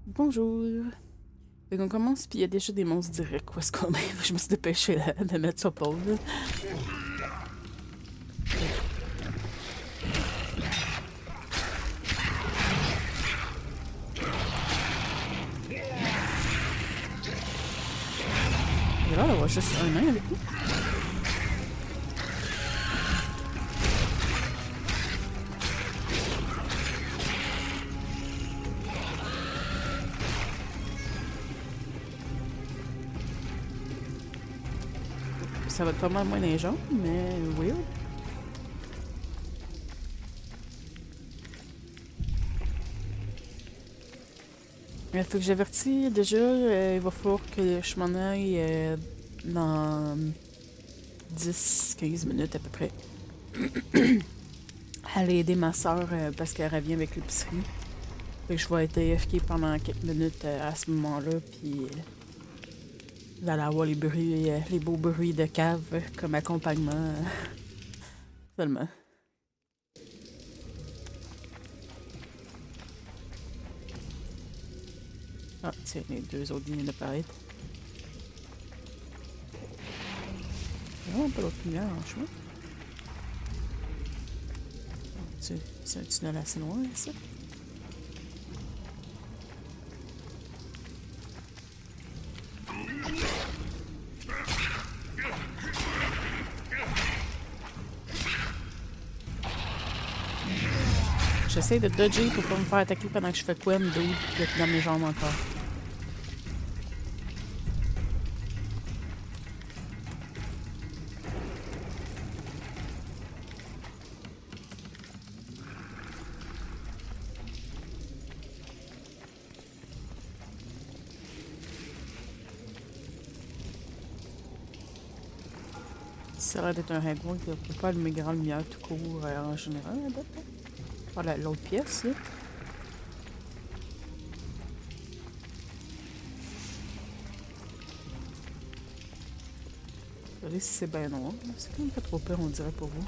Bonjour. Fait qu'on commence, puis il y a déjà des monstres directs. Où est-ce qu'on est? Je me suis dépêchée de mettre sur pause. Il a l'air d'avoir juste un nain avec nous. Ça va être pas mal moins des gens, mais weird. Il faut que j'avertis déjà, il va falloir que je m'en aille dans 10-15 minutes à peu près. Aller aider ma soeur parce qu'elle revient avec l'épicerie. Fait que je vais être AFK pendant quelques minutes à ce moment-là, puis vous allez avoir les bruits, les beaux bruits de cave comme accompagnement seulement. Ah, tiens, les deux autres viennent d'apparaître. Non, pas l'autre lumière en chemin. C'est un tunnel assez loin, ça. J'essaie de dodger pour pas me faire attaquer pendant que je fais quoi, mais d'autres qui est dans mes jambes encore. Ça a l'air d'être un ragouin qui ne peut pas allumer grand lumière tout court en général, à date. Voilà, l'autre pièce, là. Regardez si c'est bien noir. C'est quand même pas trop peur, on dirait, pour vous.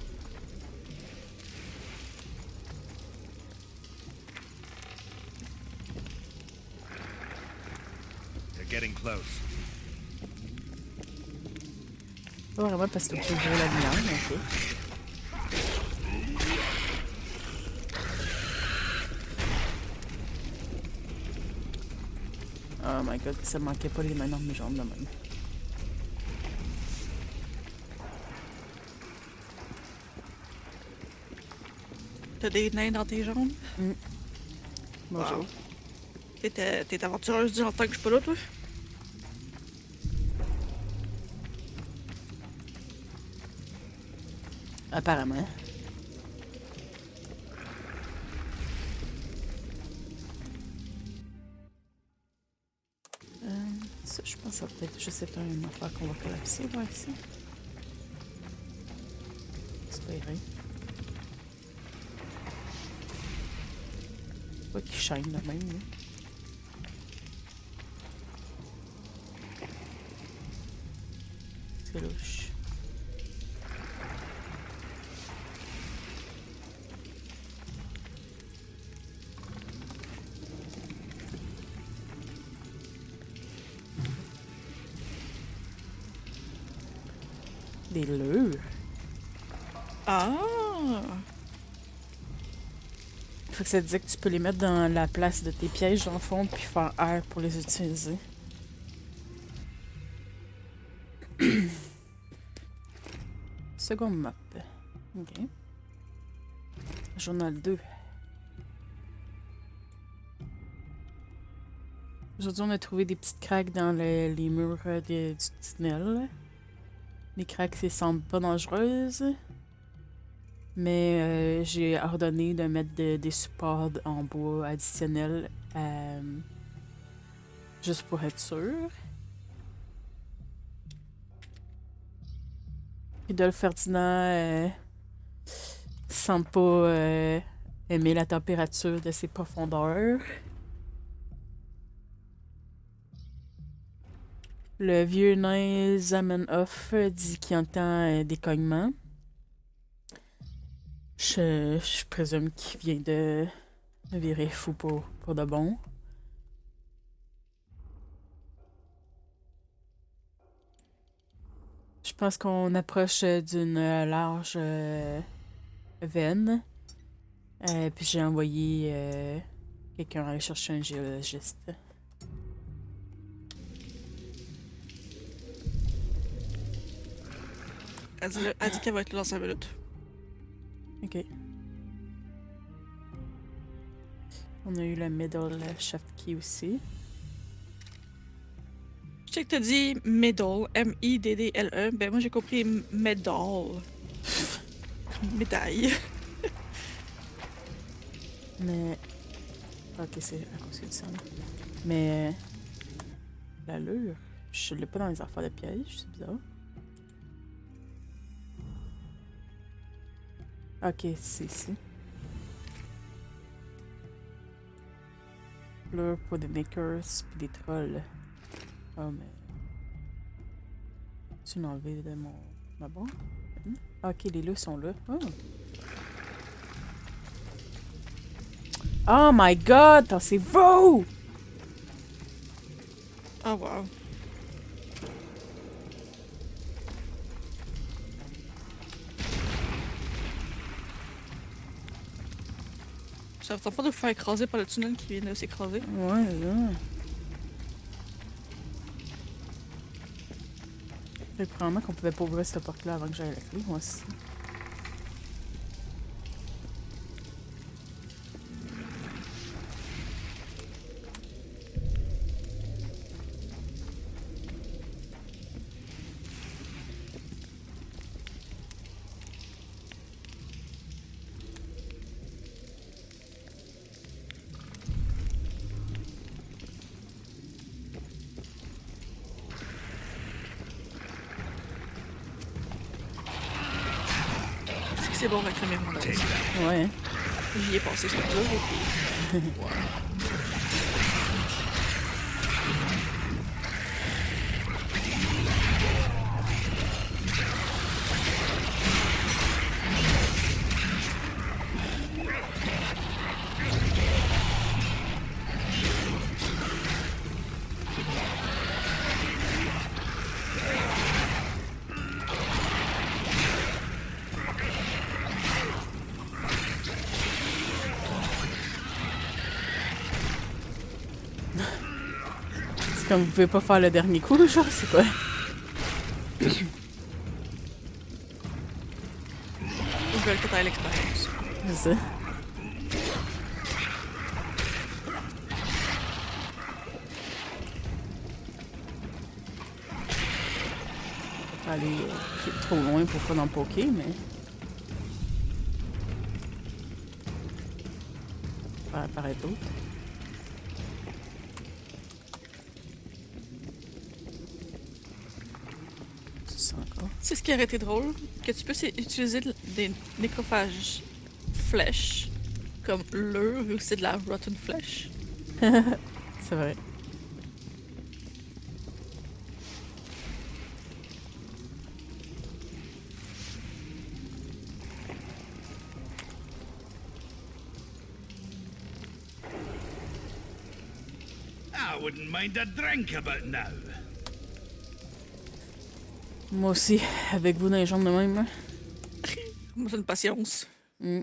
They're getting close. Pas vraiment parce que vous pouvez ouvrir la lumière, mais ok. Oh my god, ça me manquait pas les mains dans mes jambes de même. T'as des nains dans tes jambes? Bonjour. Wow. T'es aventureuse du longtemps que je suis pas là, toi? Apparemment. Ça, je pense que ça va peut-être juste être une affaire qu'on va collapser, ouais, ici. Espérer. Pas qu'il shine de même, là. C'est louche. Des lures. Ah! Faut que ça te dise que tu peux les mettre dans la place de tes pièges, dans le fond, puis faire R pour les utiliser. Seconde map. Ok. Journal 2. Aujourd'hui, on a trouvé des petites craques dans les murs du tunnel. Les craques, ça semble pas dangereuses. Mais j'ai ordonné de mettre des supports en bois additionnels juste pour être sûr. Rudolf Ferdinand semble pas aimer la température de ses profondeurs. Le vieux nain Zamenhof dit qu'il entend des cognements. Je présume qu'il vient de virer fou pour de bon. pense qu'on approche d'une large veine. Puis j'ai envoyé quelqu'un aller chercher un géologiste. Elle dit qu'elle va être là dans 5 minutes. Ok. On a eu le middle shaft key aussi. Je sais que t'as dit middle, M-I-D-D-L-E. Ben moi j'ai compris medal. Médaille. Mais. Ok, c'est à cause du sang. Mais. L'allure, je l'ai pas dans les affaires de piège, c'est bizarre. Ok, c'est ici. Lure pour des makers pis des trolls. Oh, mais. Tu l'as enlevé de ma banque? Ok, les lures sont là. Oh. Oh my god, c'est vous! Oh wow. Ça va pas de vous faire écraser par le tunnel qui vient de s'écraser. Ouais, là. Fait probablement qu'on pouvait pas ouvrir cette porte-là avant que j'aille la clé, moi aussi. Est-ce que c'est bon avec le mémoire? Ouais. J'y ai passé ce truc-là, puis... C'est comme vous pouvez pas faire le dernier coup, genre, c'est quoi? Ils veulent que t'ailles l'expérience. C'est ça. Aller trop loin pour pas dans le poker, mais. Ça apparaît d'autres. Tu sens encore? C'est ce qui aurait été drôle, que tu puisses utiliser des nécrophages flèches comme l'eau, vu que c'est de la rotten flesh. C'est vrai. I wouldn't mind a drink about now. Moi aussi, avec vous dans les jambes de même, là. Moi, c'est une patience. Mm.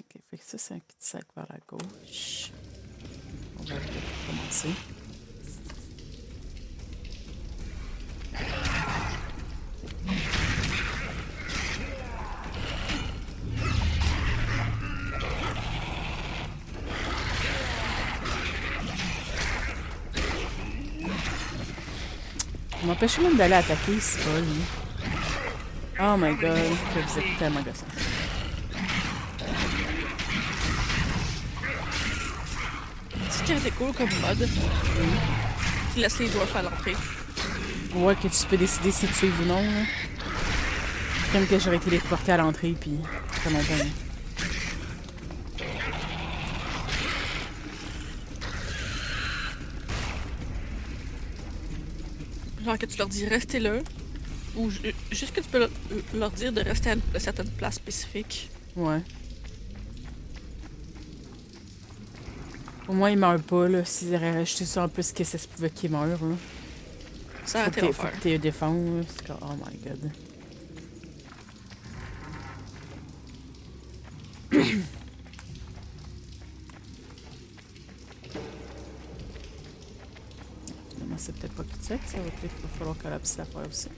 Ok, fait que ça, c'est un cul-de-sac vers la gauche. On va commencer. Vous m'empêchez même d'aller attaquer, c'est pas lui. Oh my god, que vous êtes tellement gossant. C'est ce qui aurait été cool comme mode. Qui laisse les dwarfs à l'entrée. Ouais, que tu peux décider si tu suives ou non, là. Comme que j'aurais été les reporter à l'entrée, puis ça longtemps. Genre que tu leur dis restez là. Ou juste que tu peux leur dire de rester à une certaine place spécifique. Ouais. Au moins, il meurt pas, là. S'ils auraient rajouté ça en plus, que ça se pouvait qu'il meure, là. Ça a été faut l'enfer. que tu défenses. C'est comme, oh my god. Finalement, c'est peut-être pas critique, ça va peut-être qu'il va falloir collapser l'affaire aussi.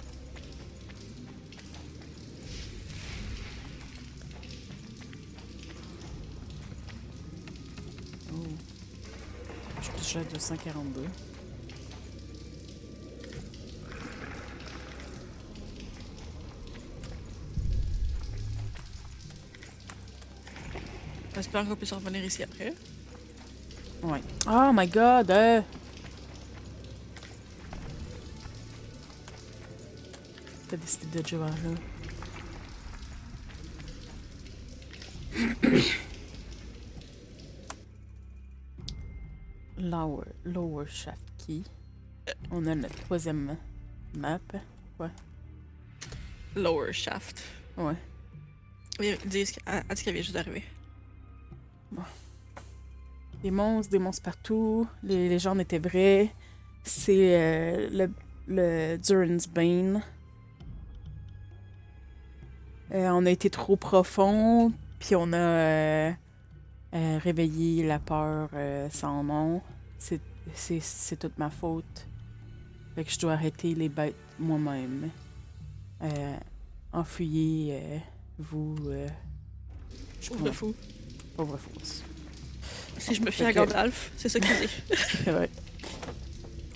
Oh. Je suis déjà à 242. J'espère qu'on puisse revenir ici après. Ouais. Oh my god! T'as décidé de jouer là. Lower shaft key. On a notre troisième map. Ouais. Lower shaft. Ouais. Elle dit qu'elle vient juste d'arriver. Des monstres partout. Les légendes étaient vraies. C'est le Durin's Bane. On a été trop profond, puis on a réveillé la peur sans nom. C'est toute ma faute. Fait que je dois arrêter les bêtes moi-même. Enfuyez, vous. Pauvre fou. Pauvre fausse. Si je me fie à Gandalf, c'est ça qu'il dit. C'est vrai.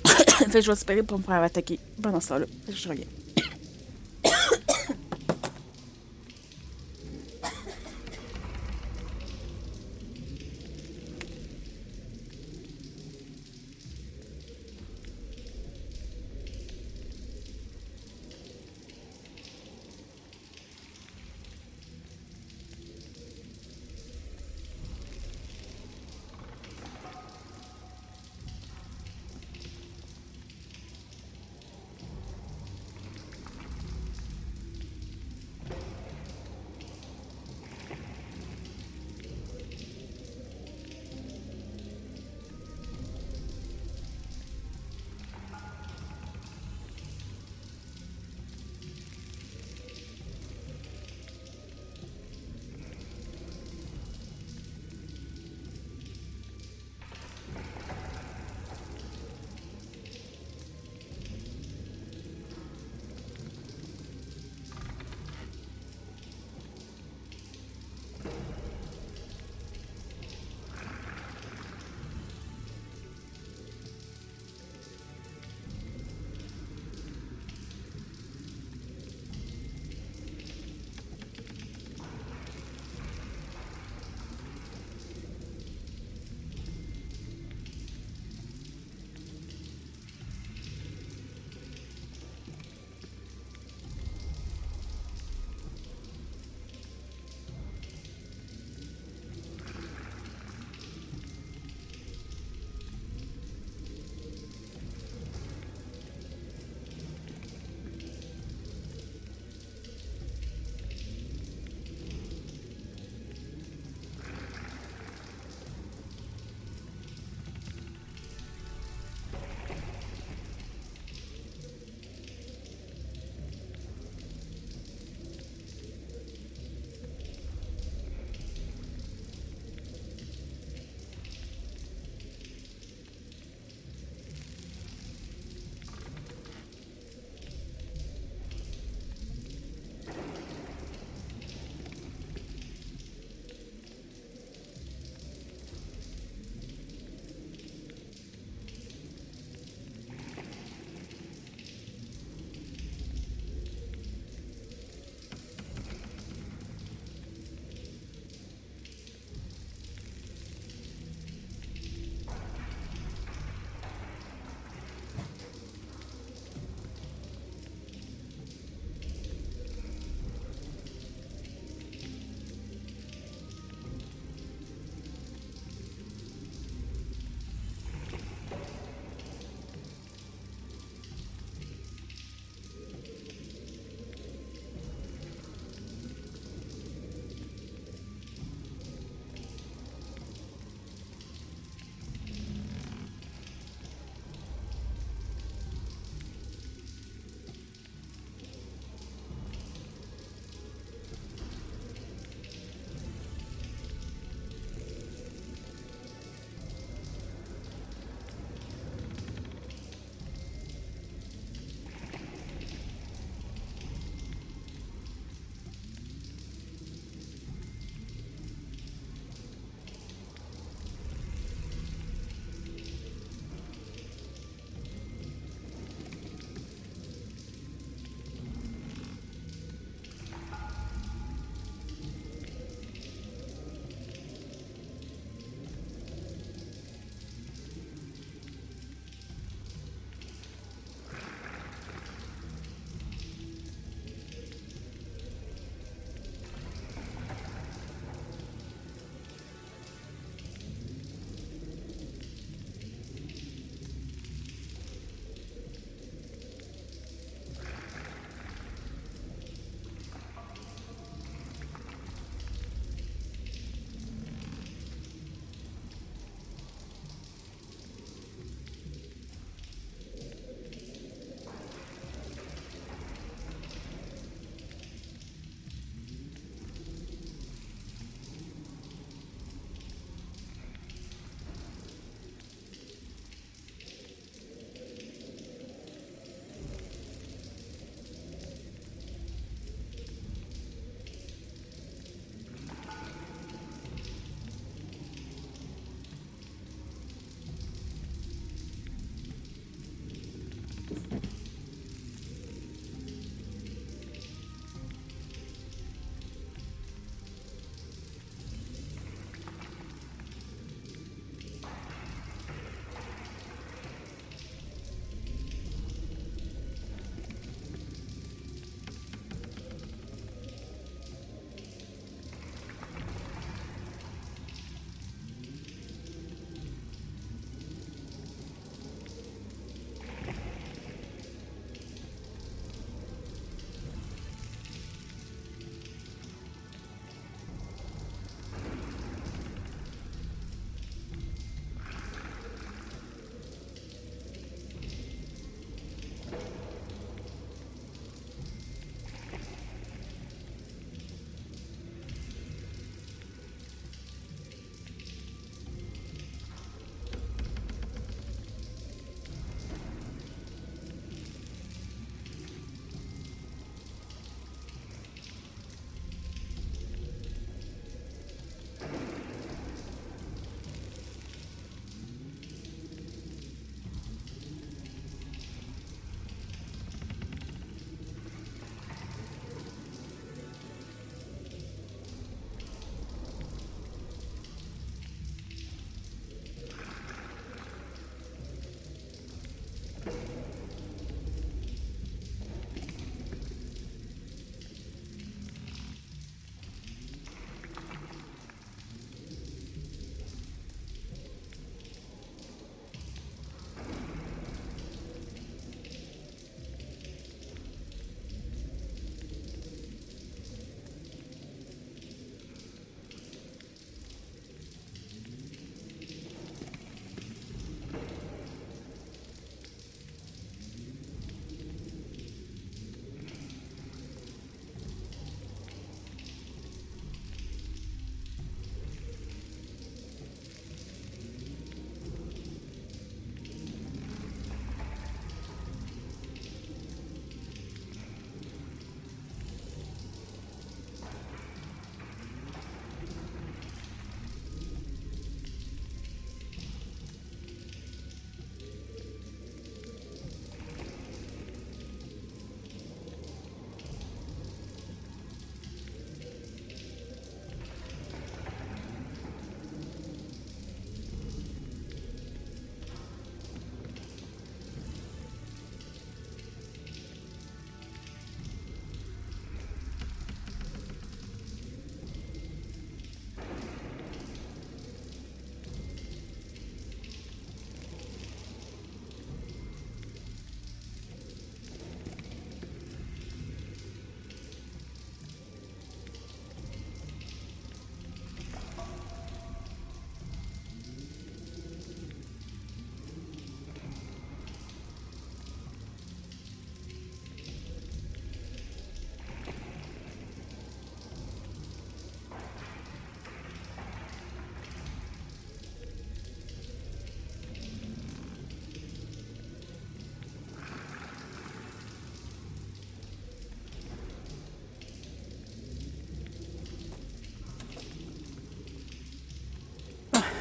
Fait que je vais espérer pour me faire attaquer pendant ce temps-là. Fait que je reviens.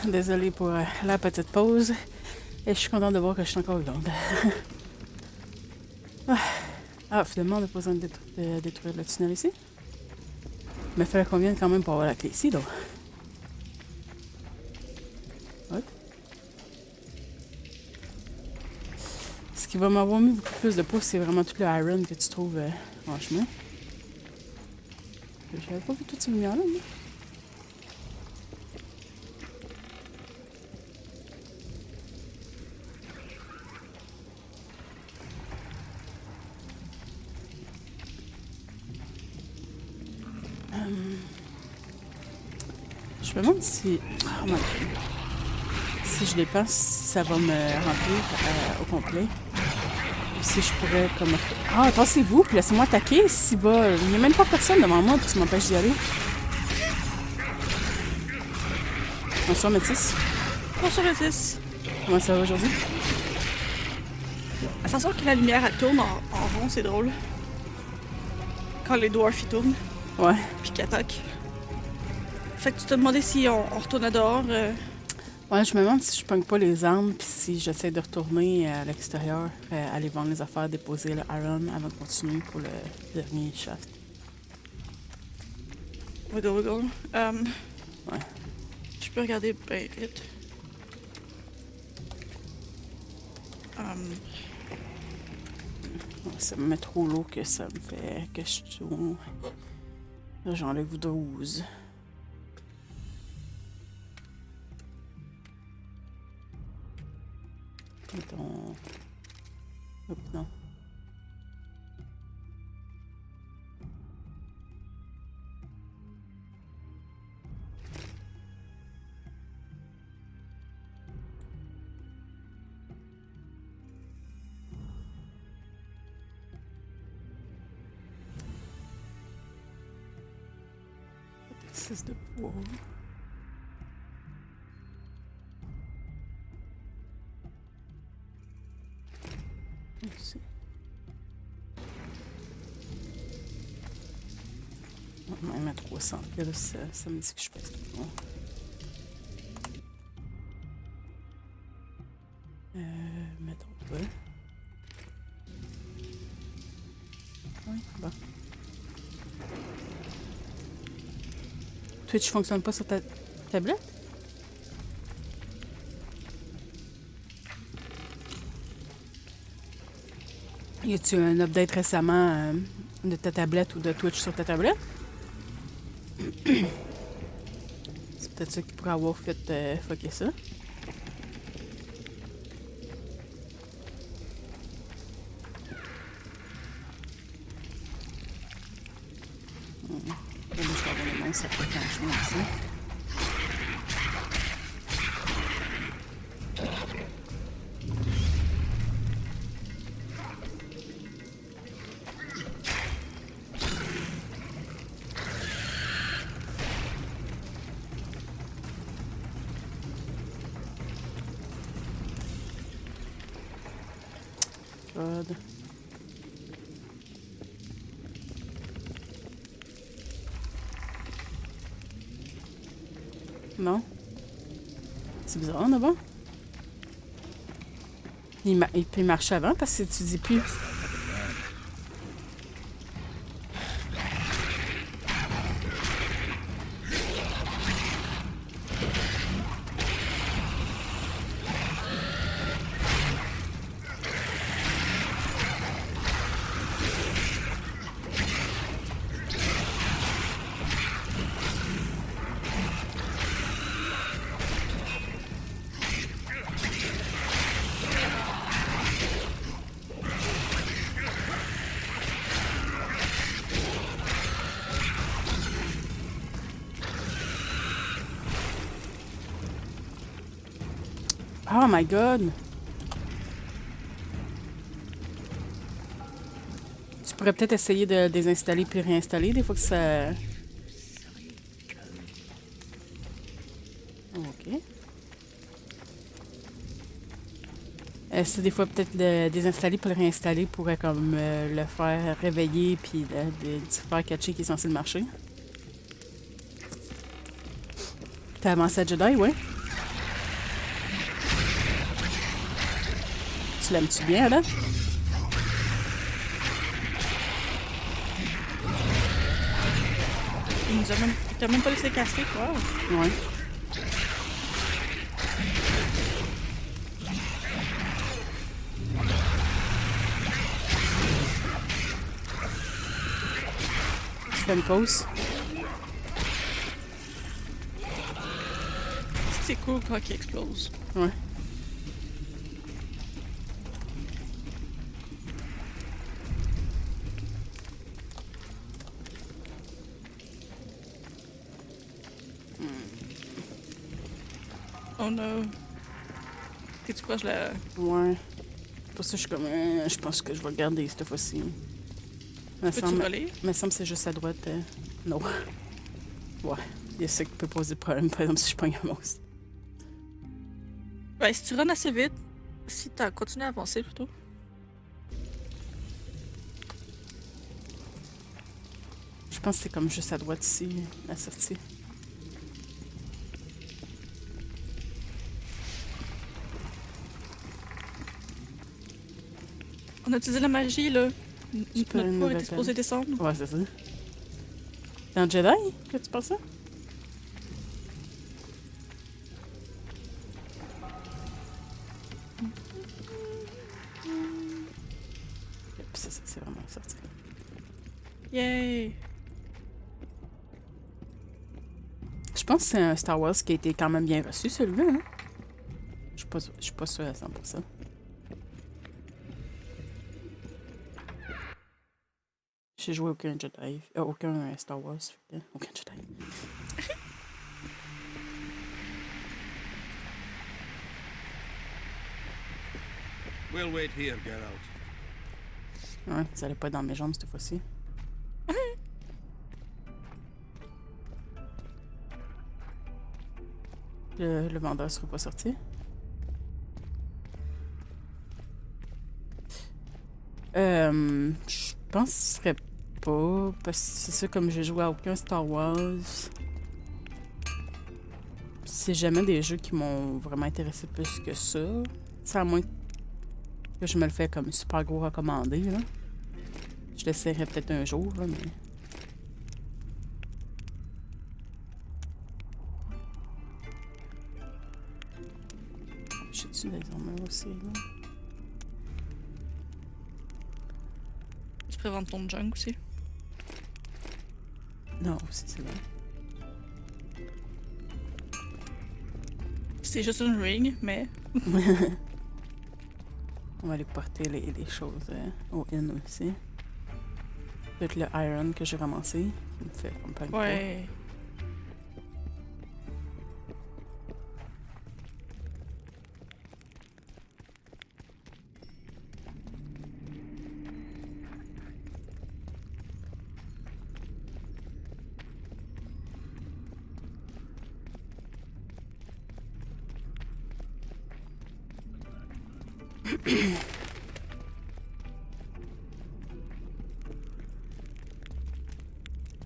Désolée pour la petite pause. Et je suis contente de voir que je suis encore vivante. Finalement, on n'a pas besoin de détruire le tunnel ici. Mais il fallait combien quand même pour avoir la clé ici, là? What? Ce qui va m'avoir mis beaucoup plus de pouces, c'est vraiment tout le iron que tu trouves en chemin. J'avais pas vu toutes ces lumières-là, moi. Je me demande si... Oh my God. Si je dépense, ça va me remplir au complet. Ou si je pourrais comme... Ah, passez-vous, puis laissez-moi attaquer. Si va... Il n'y a même pas personne devant moi, puis ça m'empêche d'y aller. Bonsoir, Métis. Bonsoir, Métis. Comment ça va aujourd'hui? La façon que la lumière elle tourne en rond, c'est drôle. Quand les dwarfs ils tournent, Ouais. puis qu'ils attaquent. Fait que tu te demandais si on retourne dehors. Ouais, je me demande si je pogne pas les armes, puis si j'essaie de retourner à l'extérieur, aller vendre les affaires, déposer le iron avant de continuer pour le dernier shaft. Wiggle. Ouais. Je peux regarder bien vite. Ça me met trop l'eau que ça me fait que je tourne. Là, j'enlève 12. Mettons... Oups, non. Exercice de poids. Ici. Même à 300 piles, ça me dit que je pèse tout bon. Mettons pas. Oui, bon. Twitch fonctionne pas sur ta tablette? Y a-tu un update récemment de ta tablette ou de Twitch sur ta tablette? C'est peut-être ça qui pourrait avoir fait fucker ça. Là, je vais avoir le nom, ça peut changer aussi. God. Non? C'est bizarre, d'abord. Il peut marcher avant parce que tu dis plus. Oh my god! Tu pourrais peut-être essayer de désinstaller puis réinstaller des fois que ça... Ok. C'est des fois peut-être de désinstaller puis le réinstaller pourrait comme le faire réveiller puis de faire catcher qui est censé le marcher. T'as avancé à Jedi, ouais? Tu l'aimes-tu bien, là? Il t'a même pas laissé caster, quoi. Ouais. Tu fais une pause? C'est cool quand il explose. Ouais. Oh no. T'es-tu proche de la... Ouais. Pour ça, je suis comme... je pense que je vais regarder cette fois-ci. Peux-tu voler? Me semble que c'est juste à droite. Non. Ouais. Il y a ça qui peut poser problème, par exemple, si je pogne un monstre. Ben, si tu runs assez vite, si t'as continué à avancer plutôt. Je pense que c'est comme juste à droite ici, la sortie. On a utilisé la magie, là. Tu peux Notre une tour nouvelle était supposé descendre. Ouais, c'est ça. Dans Jedi que tu penses ça? Puis c'est vraiment sorti. Yay! Je pense que c'est un Star Wars qui a été quand même bien reçu, celui-là. Hein? Je suis pas sûre à 100%. J'ai joué aucun Jedi. Aucun Star Wars. Aucun Jedi. We'll wait here, Geralt. Ouais, ça allait pas être dans mes jambes cette fois-ci. Le vendeur sera pas sorti. Je pense que ce serait pas. Parce que c'est ça, comme j'ai joué à aucun Star Wars. C'est jamais des jeux qui m'ont vraiment intéressé plus que ça. C'est à moins que je me le fais comme super gros recommandé, là. Je l'essaierai peut-être un jour, là, mais. J'ai-tu des armures aussi, là? Tu pourrais vendre ton junk aussi. Non, c'est là. C'est juste une ring, mais... On va aller porter les choses au inn aussi. Peut-être le iron que j'ai ramassé, qui me fait un peu le Ouais.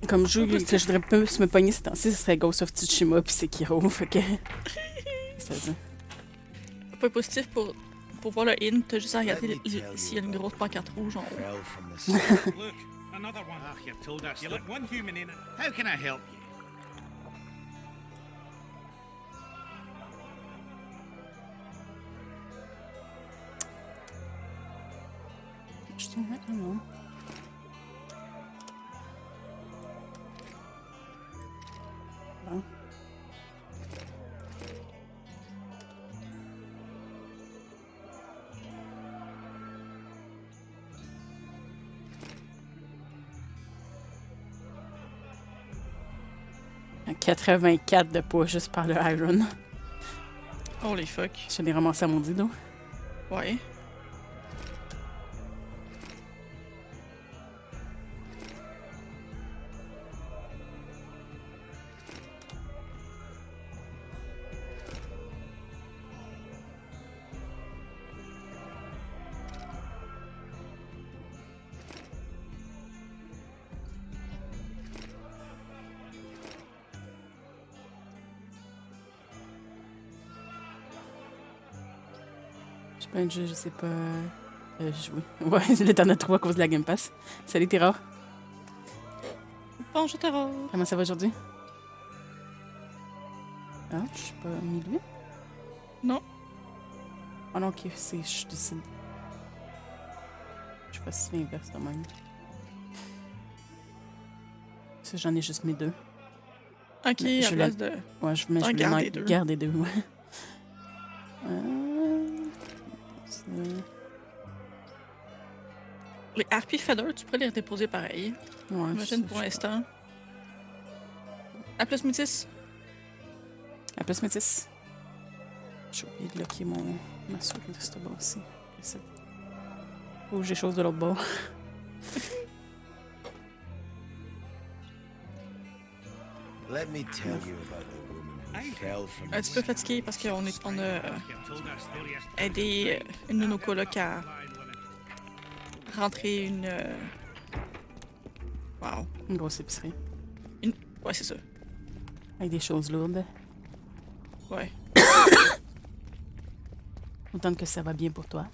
Comme jeu que je voudrais plus me pogner ces temps-ci, ce serait Ghost of Tsushima puis Sekiro, fait que... c'est ça. Point positif pour voir le inn, t'as juste à regarder s'il y a une grosse pancarte rouge en haut. Fell from the Look, another one. Ah, you told us. You let one human in. How can I help you? Je te mets un nom. Bon. Un 84 de poids juste par le iron. Holy fuck. Je l'ai ramassé à mon dido. Ouais. Je Ben, je sais pas. Jouer. Ouais, là, t'en as trop à cause de la Game Pass. Salut, Tira. Bonjour, Tara. Comment ça va aujourd'hui? Ah, je suis pas mis lui. Non. Ah non, ok, je décide. Je fasse l'inverse de même. Ça, j'en ai juste mes 2. Ok, Mais à je place de... Ouais, je voulais garder 2. garder 2, ouais. Ça. Les harpies feather, tu pourrais les redéposer pareil. Ouais, Imagine pour l'instant. À plus métis. À plus, métis. J'ai oublié de locker ma souris de ce bord aussi. Ou j'ai chose de l'autre bord. Let me tell you about the woman who fell from Un the petit peu fatigué parce qu'on a aidé une de nos colocs à rentrer une... Wow. Une grosse épicerie. Ouais, c'est ça. Avec des choses lourdes. Ouais. Autant que ça va bien pour toi.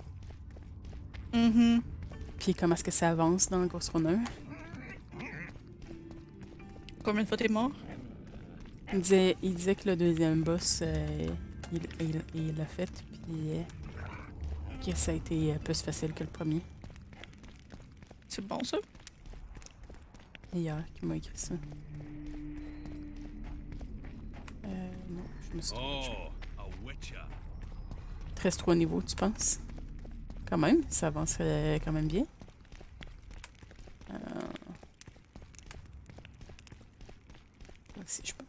Mm-hmm. Puis comment est-ce que ça avance dans le Ghost Runner? Combien de fois t'es mort? Il disait que le deuxième boss, il l'a fait, puis que ça a été plus facile que le premier. C'est bon, ça? Hier, qui m'a écrit ça. Non, je me suis trompée. Oh, a witcher. Il te reste 3 niveaux, tu penses? Quand même, ça avancerait quand même bien. Si je peux.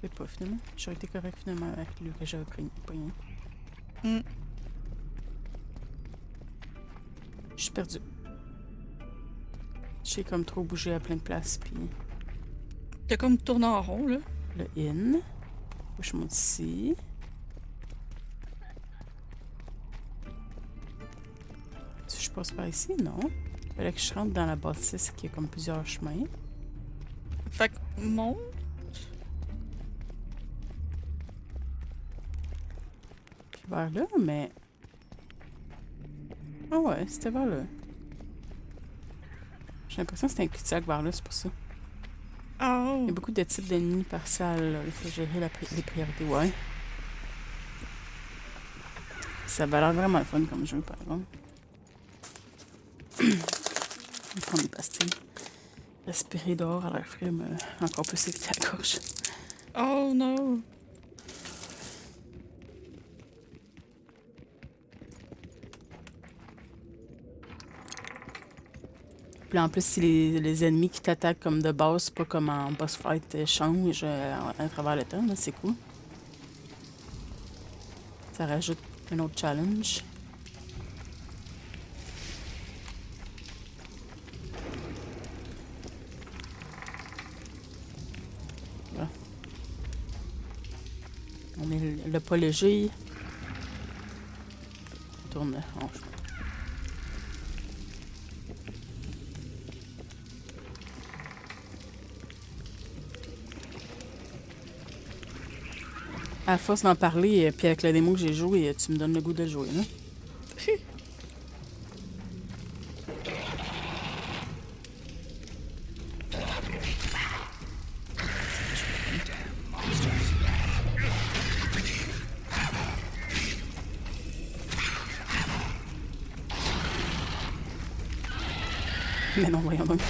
C'est pas finalement. J'aurais été correct finalement avec lui que j'avais pris. Mm. Je suis perdue. J'ai comme trop bougé à plein de places, puis T'as comme tourné en rond, là. le in. Faut que je monte ici. Si je passe par ici, non. Il fallait que je rentre dans la bâtisse qui a comme plusieurs chemins. Fait que monte. Puis vers là, mais... Ah ouais, c'était vers là. J'ai l'impression que c'était un cul-de-sac vers là, c'est pour ça. Oh. Il y a beaucoup de types d'ennemis par salle, là. Il faut gérer les priorités, ouais. Ça va l'air vraiment le fun comme jeu, par exemple. Je vais prendre des pastilles. Respirer dehors à l'air frais, mais encore plus éviter la gorge. Oh non. Puis en plus, si les ennemis qui t'attaquent comme de base, pas comme en boss fight, changent à travers le temps, là, c'est cool. Ça rajoute un autre challenge. Voilà. On est le pas léger. Tourne la hanche. À force d'en parler, puis avec le démo que j'ai joué, tu me donnes le goût de le jouer, là. Mais non, voyons donc.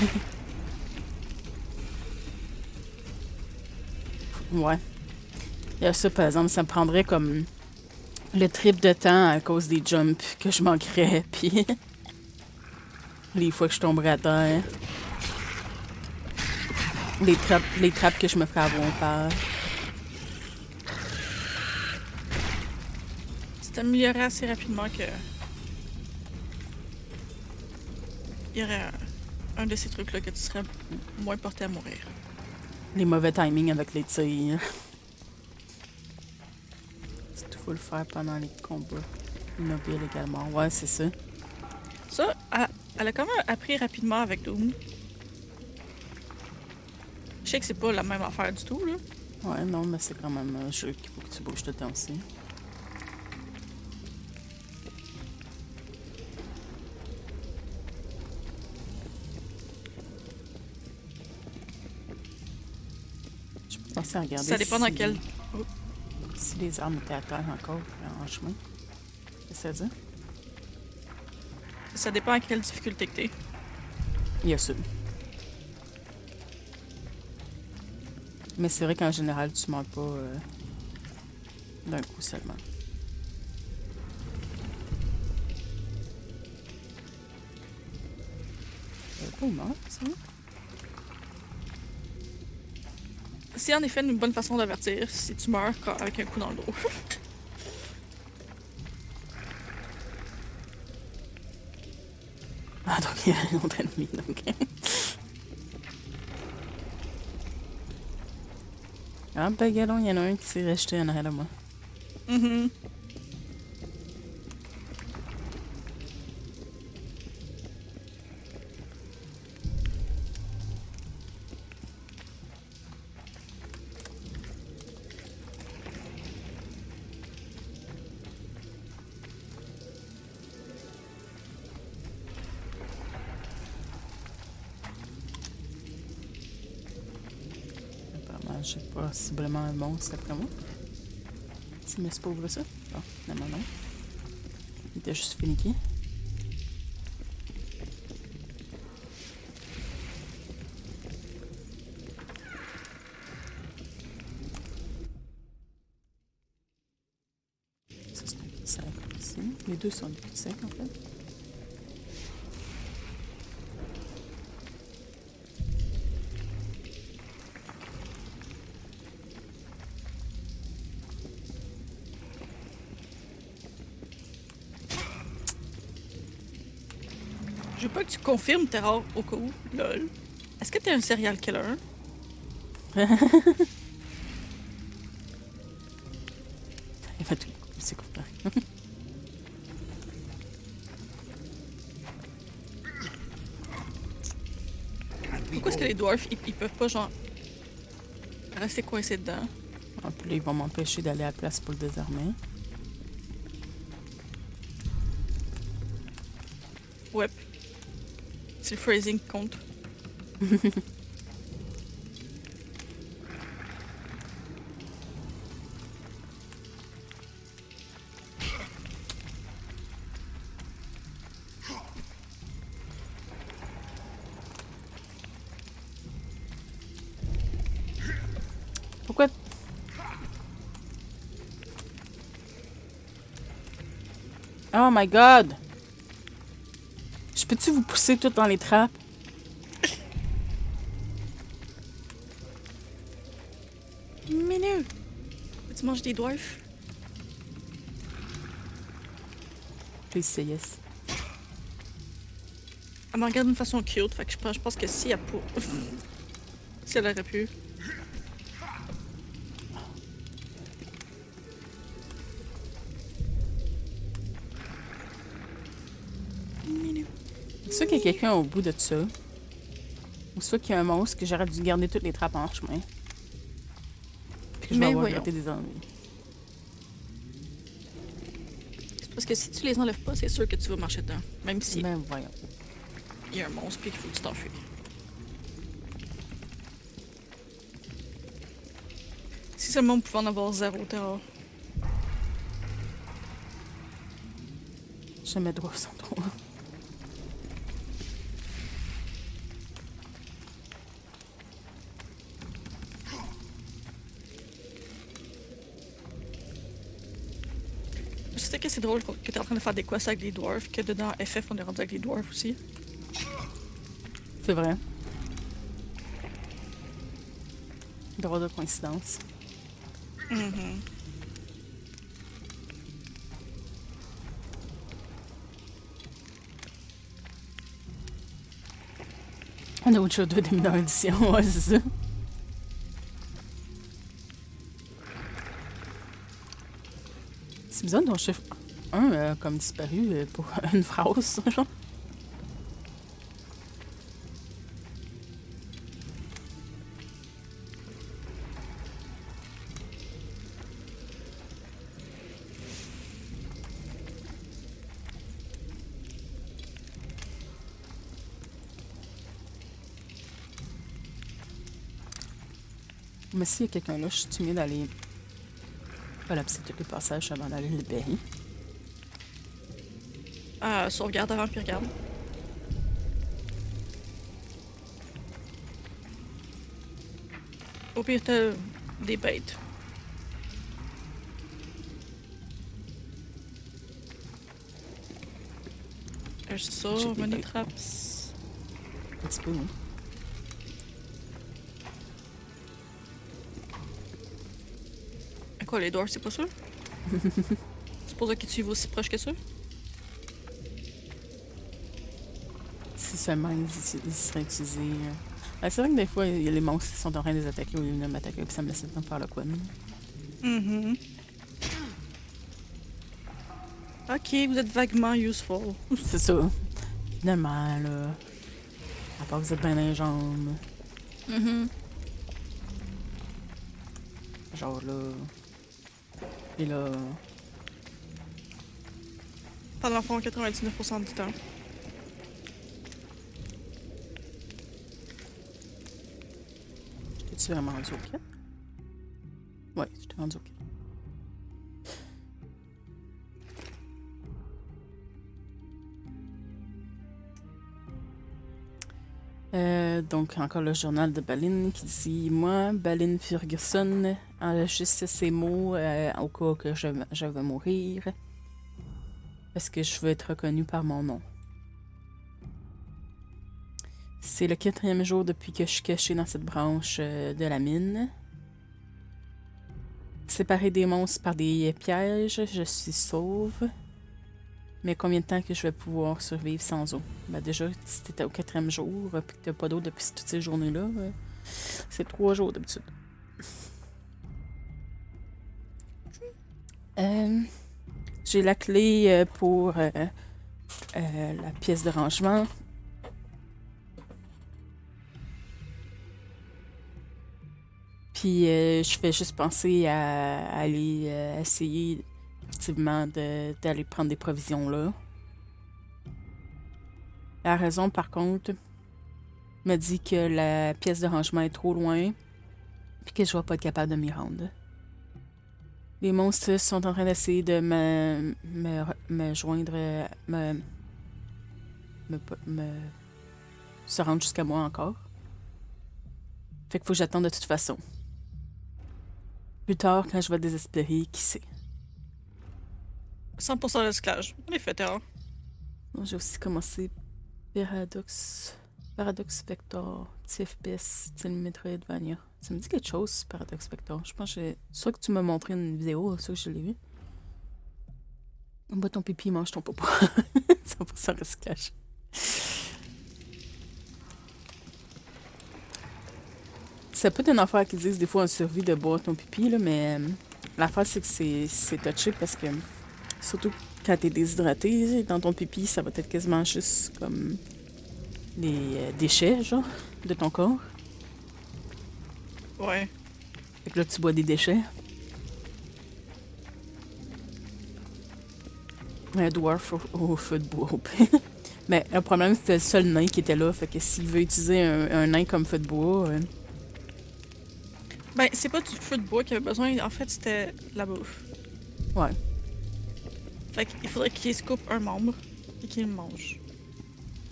Ouais. Il y a ça, par exemple, ça me prendrait comme le triple de temps à cause des jumps que je manquerais, puis les fois que je tomberais à terre. Les trappes que je me ferais avoir par. Tu t'améliorerais assez rapidement que... Il y aurait un de ces trucs-là que tu serais moins porté à mourir. Les mauvais timings avec les tirs. Il faut le faire pendant les combats. Immobile également. Ouais, c'est ça. Ça, elle a quand même appris rapidement avec Doom. Je Je sais que c'est pas la même affaire du tout, là. Ouais, non, mais c'est quand même un jeu qu'il faut que tu bouges tout le temps aussi. Je peux penser à regarder Ça dépend dans si, quel... si les armes étaient à terre encore en chemin. Qu'est-ce que ça dit? Ça dépend à quelle difficulté que t'es. Il y a ça. Mais c'est vrai qu'en général, tu meurs pas d'un coup seulement. Pas il meurt, ça? C'est en effet une bonne façon d'avertir si tu meurs avec un coup dans le dos. Ah, donc il y a un autre ennemi, donc. Ah, ben, galon, il y en a un qui s'est rejeté en arrière de moi. Mhm. Apparemment, j'ai possiblement un monstre après moi. Si mais c'est pas ouvrir ça? Bon, finalement non. Il était juste finiqué. Ça, c'est un cul-de-sac ici. Les deux sont des cul-de-sac, en fait. Je veux pas que tu confirmes tes rares au cas où. Lol. Est-ce que t'es un serial killer? Il fait tout. C'est quoi? Pourquoi est-ce que les dwarfs, ils peuvent pas, genre, rester coincés dedans? Ah, puis là, ils vont m'empêcher d'aller à la place pour le désarmer. Ouais. C'est le phrasing qui compte. Pourquoi? Oh my god! Je peux-tu vous pousser tout dans les trappes? Minou! Tu manges des dwarfs? Please say yes. Elle me regarde d'une façon cute, fait que je pense que si elle pour... si elle aurait pu... Minou. Soit qu'il y a quelqu'un au bout de ça, ou soit qu'il y a un monstre que j'aurais dû garder toutes les trappes en chemin. Puis que je vais Mais avoir voyons. raté des ennemis. C'est parce que si tu les enlèves pas, c'est sûr que tu vas marcher dedans. Même si Ben voyons. il y a un monstre puis qu'il faut que tu t'enfuis. Si seulement on pouvait en avoir 0 terreur. Jamais droit sans droit. C'était que c'est drôle que t'es en train de faire des quests avec des dwarfs, que dedans FF on est rendu avec des dwarfs aussi. C'est vrai. Drôle de coïncidence. On a autre chose de mineur édition, ouais, c'est ça. C'est bizarre ton chiffre 1 comme disparu pour une phrase, genre. Mais s'il y a quelqu'un là, je suis mieux d'aller collapser tous les passages avant d'aller le libérer. Sauvegarde avant puis regarde. Au pire, t'as des bêtes. Juste ça, J'ai des money bêtes. traps. Un petit peu, oui. Quoi, les doors, c'est pas sûr? C'est pour ça qu'ils suivent aussi proche que ça? Si seulement ils seraient utilisés. C'est vrai que des fois, il y a les monstres qui sont en train de les attaquer au lieu de m'attaquer, puis ça me laisse le temps de faire le quad. Mhm. Ok, vous êtes vaguement useful. C'est ça. Finalement, là. À part que vous êtes bien dans les jambes. Mhm. Genre là. Et là. Dans le fond, 99% du temps. J'étais-tu vraiment rendu au kit? Ouais, j'étais rendu au kit. Donc, encore le journal de Balin qui dit: Moi, Balin Ferguson, enregistre ces mots au cas que je vais mourir. Parce que je veux être reconnu par mon nom. C'est le 4e jour depuis que je suis cachée dans cette branche de la mine. Séparée des monstres par des pièges, je suis sauve. Mais combien de temps que je vais pouvoir survivre sans eau? Ben déjà, si t'étais au 4e jour et que t'as pas d'eau depuis toutes ces journées-là, c'est 3 jours d'habitude. J'ai la clé pour la pièce de rangement. Puis je fais juste penser à aller essayer effectivement d'aller prendre des provisions là. La raison, par contre, me dit que la pièce de rangement est trop loin puis que je vais pas être capable de m'y rendre. Les monstres sont en train d'essayer de me joindre, se rendre jusqu'à moi encore. Fait qu'il faut que j'attende de toute façon. Plus tard, quand je vais désespérer, qui sait. 100% l'esclavage. On est fait erreur. Bon, j'ai aussi commencé Paradox Vector, petit FPS, style Metroidvania. Ça me dit quelque chose, Paradox Vector. Je pense que soit que tu m'as montré une vidéo, soit que je l'ai vu. Bois ton pipi, mange ton popo. 100% recyclage. C'est peut-être une affaire qu'ils disent des fois en survie de boire ton pipi, là, mais l'affaire c'est que c'est touché parce que surtout quand t'es déshydraté, dans ton pipi, ça va être quasiment juste comme les déchets, genre, de ton corps. Ouais. Fait que là, tu bois des déchets. Un dwarf au feu de bois. Mais le problème, c'était le seul nain qui était là. Fait que s'il veut utiliser un nain comme feu de bois... Ben, c'est pas du feu de bois qu'il avait besoin. En fait, c'était la bouffe. Ouais. Fait qu'il faudrait qu'il se coupe un membre et qu'il le mange.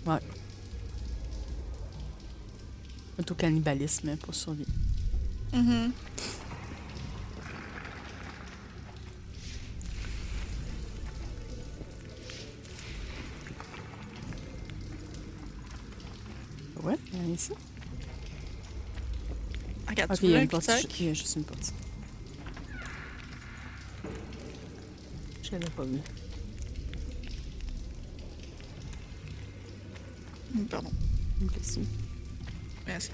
Ouais. Auto-cannibalisme pour survivre. Mhm. Ouais, il y en a ici. Regarde, Ok, tu il y veux a un une porte. cul-de-sac? Il y a juste une porte. Je l'avais pas vu. Pardon. Une question. Merci.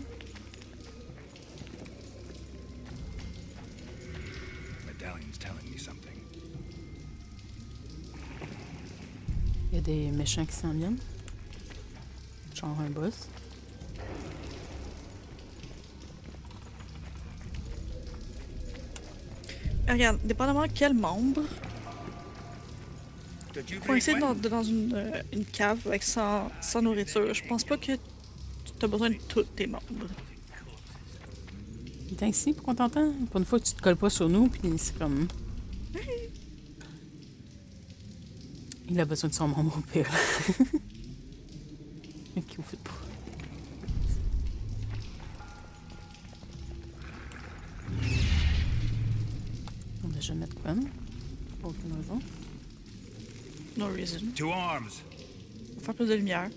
Medallion's telling me something. Il y a des méchants qui s'en viennent. Genre un boss. Regarde, dépendamment quel membre, Did you coincé break wind? dans une cave avec sans nourriture, je pense pas que t'as besoin de tous tes membres. Viens ici pour qu'on t'entende. Pour une fois, tu te colles pas sur nous, puis c'est comme. Il a besoin de son membre au pire. Ok, vous faites pas. On va déjà mettre quoi? Pour aucune raison. No reason. To arms. Pour faire plus de lumière.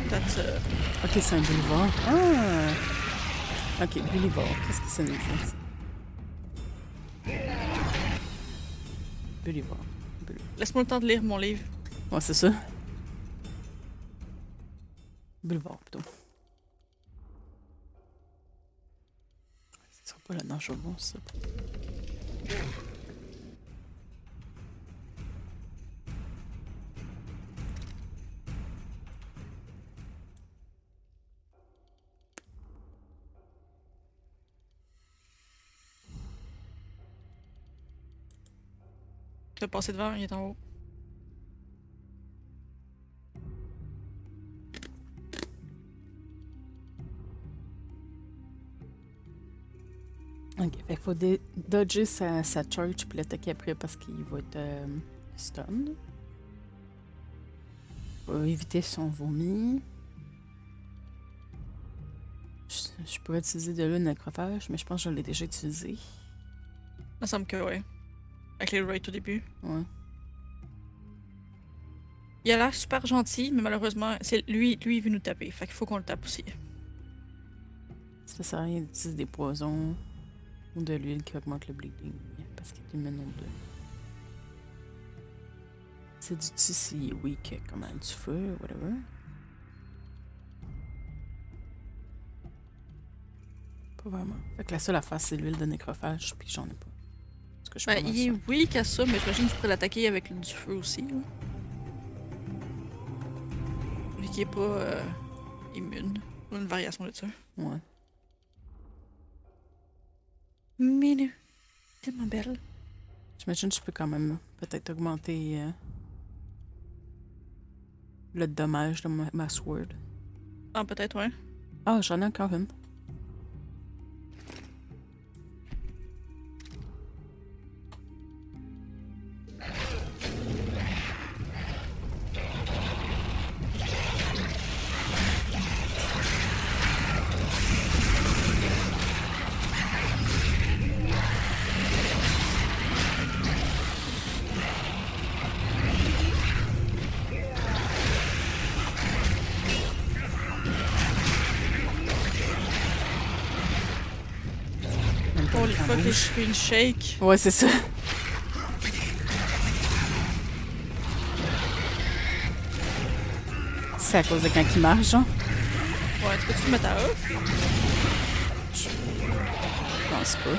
That's Ok, c'est un boulevard. Ah! Ok, boulevard. Qu'est-ce que ça nous dit? Boulevard. Laisse-moi le temps de lire mon livre. Ouais, c'est ça. Boulevard, plutôt. Ce sera pas la nage au bon, ça. Tu as passé devant, il est en haut. Ok, fait qu'il faut dodger sa charge puis l'attaquer après parce qu'il va être stun. Faut éviter son vomi. Je pourrais utiliser de l'une necrophage, mais je pense que je l'ai déjà utilisé. Ça me semble que ouais. Avec les raids au début. Ouais. Il a l'air super gentil, mais malheureusement, c'est lui il veut nous taper. Fait qu'il faut qu'on le tape aussi. Ça sert à rien d'utiliser des poisons ou de l'huile qui augmente le bleeding parce qu'il est immune aux deux. C'est du tissu weak comme du feu, whatever. Pas vraiment. Fait que la seule affaire, c'est l'huile de nécrophage, puis j'en ai pas. Parce que je suis Ben, pas mal il est sûre. weak à ça, mais j'imagine que tu pourrais l'attaquer avec du feu aussi. Là. Vu qu'il est pas immune. Ou une variation de ça. Ouais. Minou. Tellement belle. J'imagine que je peux quand même peut-être augmenter le dommage de ma sword. Ah, peut-être, ouais. Ah, j'en ai encore une. Holy fuck, les screen shake. Ouais, c'est ça. C'est à cause de quand il marche, genre? Ouais, tu peux-tu le mettre à off? Je pense pas.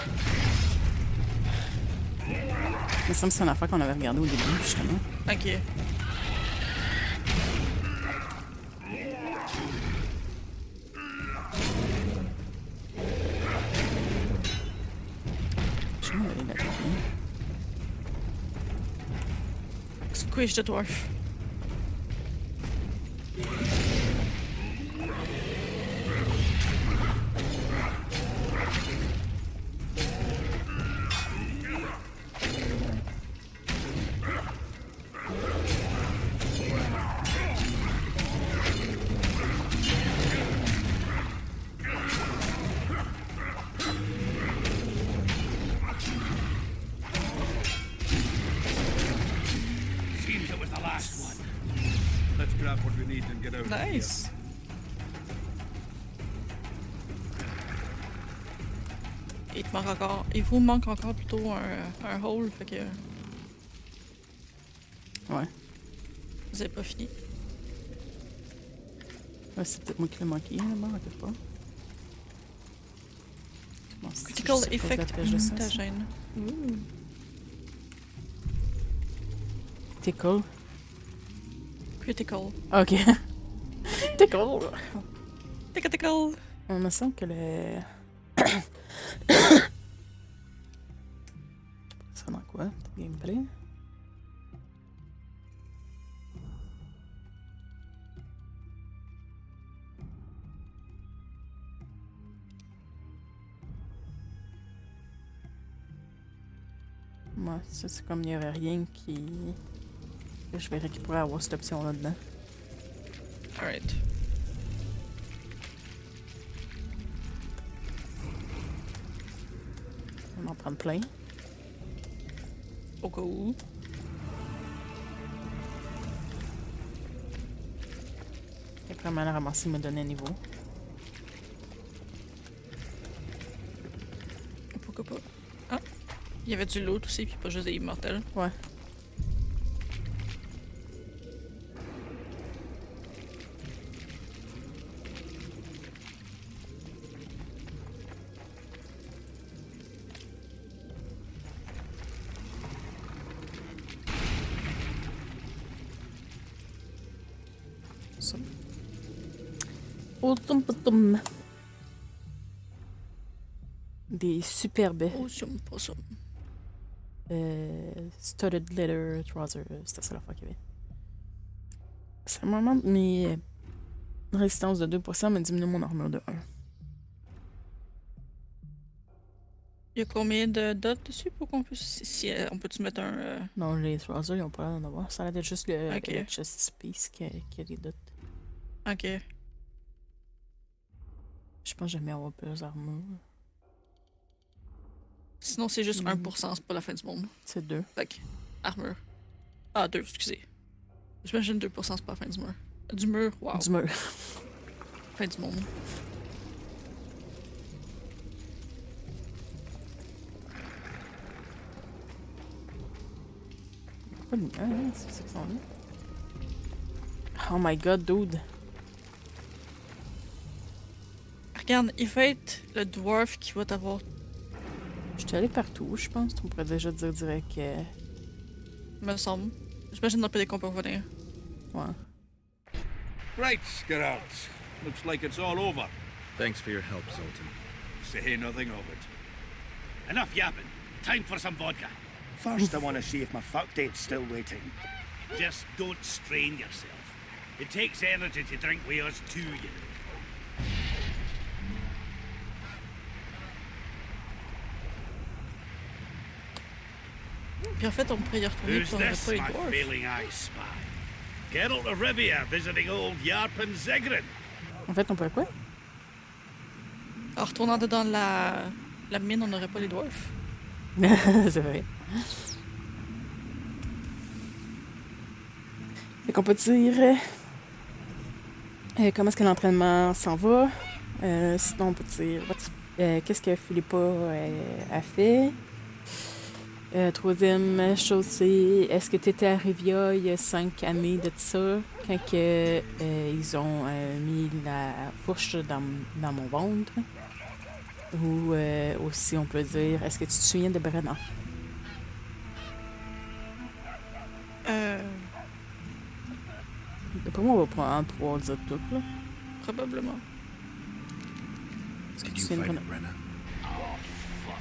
Il me semble que c'est une affaire qu'on avait regardée au début, justement. Ok. Je vais aller l'attaquer. Squish the dwarf. Seems it was the last one. Let's grab what we need and get out of here. Nice. Il te manque encore. Il vous manque encore plutôt un hole, fait que Ouais. vous avez pas fini. Ouais, c'est peut-être moi qui l'ai manqué, là-bas, à quelque part. Bon, c'est Critical juste à cause de la effect pêche de sens. mutagène. Ouh. Tickle. Critical. Ok. Tickle. Tickle. On me semble que le... Ça dans quoi? Gameplay? Ouais, ça, c'est comme il n'y avait rien qui... que je verrais qui pourrait avoir cette option là-dedans. Alright. On va en prendre plein. Au cas où. Et vraiment, la ramasser me donner un niveau. Pourquoi pas? Ah! Il y avait du loot aussi, puis pas juste des immortels. Ouais. Ça. Autum putum. Des superbes Possum. studded leather trousers. C'était ça la fois qu'il y avait. Ça m'augmente mes résistances de 2%, mais diminue mon armure de 1. Il y a combien de dots dessus pour qu'on puisse. Si on peut-tu mettre un. Non, les trousers, ils ont pas l'air d'en avoir. Ça a l'air d'être juste le Ok. chest piece qui a des dots. Ok. Je pense que j'aime bien avoir plus d'armure. Sinon, c'est juste 1%, c'est pas la fin du monde. C'est 2. Fait que, armure. Ah, 2, excusez. J'imagine 2%, c'est pas la fin du mur. Du mur, wow. Du mur. Fin du monde. Pas de lumière, c'est ça qu'ils sont là. Oh my god, dude. Regarde, il va être le dwarf qui va t'avoir. Je suis allé partout, je pense. On pourrait déjà dire direct que... Me semble. J'imagine dans le PD qu'on peut revenir. Ouais. Right, Geralt. Looks like it's all over. Thanks for your help, Zoltan. Say nothing of it. Enough yapping. Time for some vodka. First, I want to see if my fuck date's still waiting. Just don't strain yourself. It takes energy to drink with us too, you know. Puis en fait, on pourrait y retourner Who's pour on aurait this, pas les my dwarfs. failing eye spy? Geralt of Rivia visiting old Yarpen Zigrin. En fait, on pourrait quoi? En retournant dedans la mine, on n'aurait pas les dwarfs. C'est vrai. Fait qu'on peut dire... comment est-ce que l'entraînement s'en va? Sinon, on peut dire... qu'est-ce que Philippa a fait? Troisième chose, c'est... Est-ce que tu étais à Rivia il y a 5 années de ça? Quand que, ils ont mis la fourche dans mon ventre? Ou aussi, on peut dire... Est-ce que tu te souviens de Brennan? D'après moi, on va pouvoir dire tout, là. Probablement. Est-ce que Did tu you te souviens de fight Brennan? Brenna? Oh, fuck.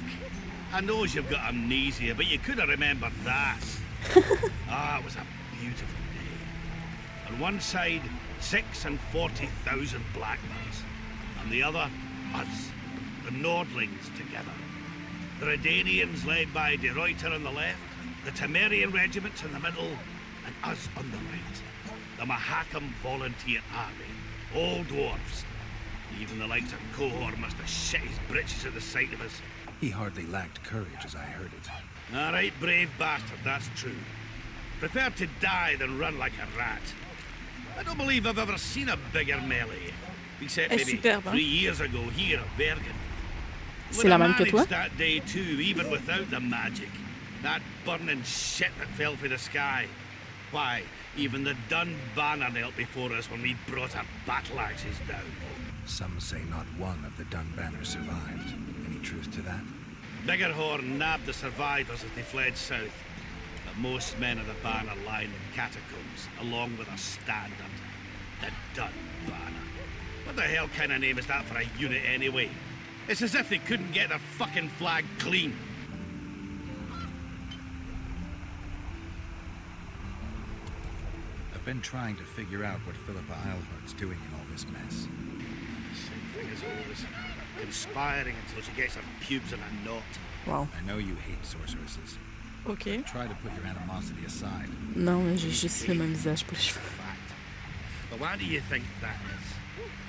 I knows you've got amnesia, but you could have remembered that. Ah, it was a beautiful day. On one side, 40,000 Blackburns. On the other, us, the Nordlings together. The Redanians led by De Ruyter on the left, the Temerian regiments in the middle, and us on the right. The Mahakam Volunteer Army. All dwarfs. Even the likes of Cohor must have shit his britches at the sight of us. He hardly lacked courage, as I heard it. All right, brave bastard, that's true. Prefer to die than run like a rat. I don't believe I've ever seen a bigger melee. Except maybe Superbe, hein? 3 years ago here at Bergen. C'est la même que toi? That day too, even without the magic. That burning shit that fell from the sky. Why, even the Dun banner knelt before us when we brought our battle axes down. Some say not one of the Dun banners survived. Any truth to that? Biggerhorn nabbed the survivors as they fled south. But most men of the banner lie in the catacombs, along with a standard. The Dun banner. What the hell kind of name is that for a unit anyway? It's as if they couldn't get their fucking flag clean. I've been trying to figure out what Philippa Eilhart's doing in all this mess. Same thing as always. Conspiring until she gets her pubes in a knot. Wow. I know you hate sorceresses, Ok. Try to put your animosity aside. Non, mais j'ai juste le même visage pour les cheveux. Fact. But why do you think that is?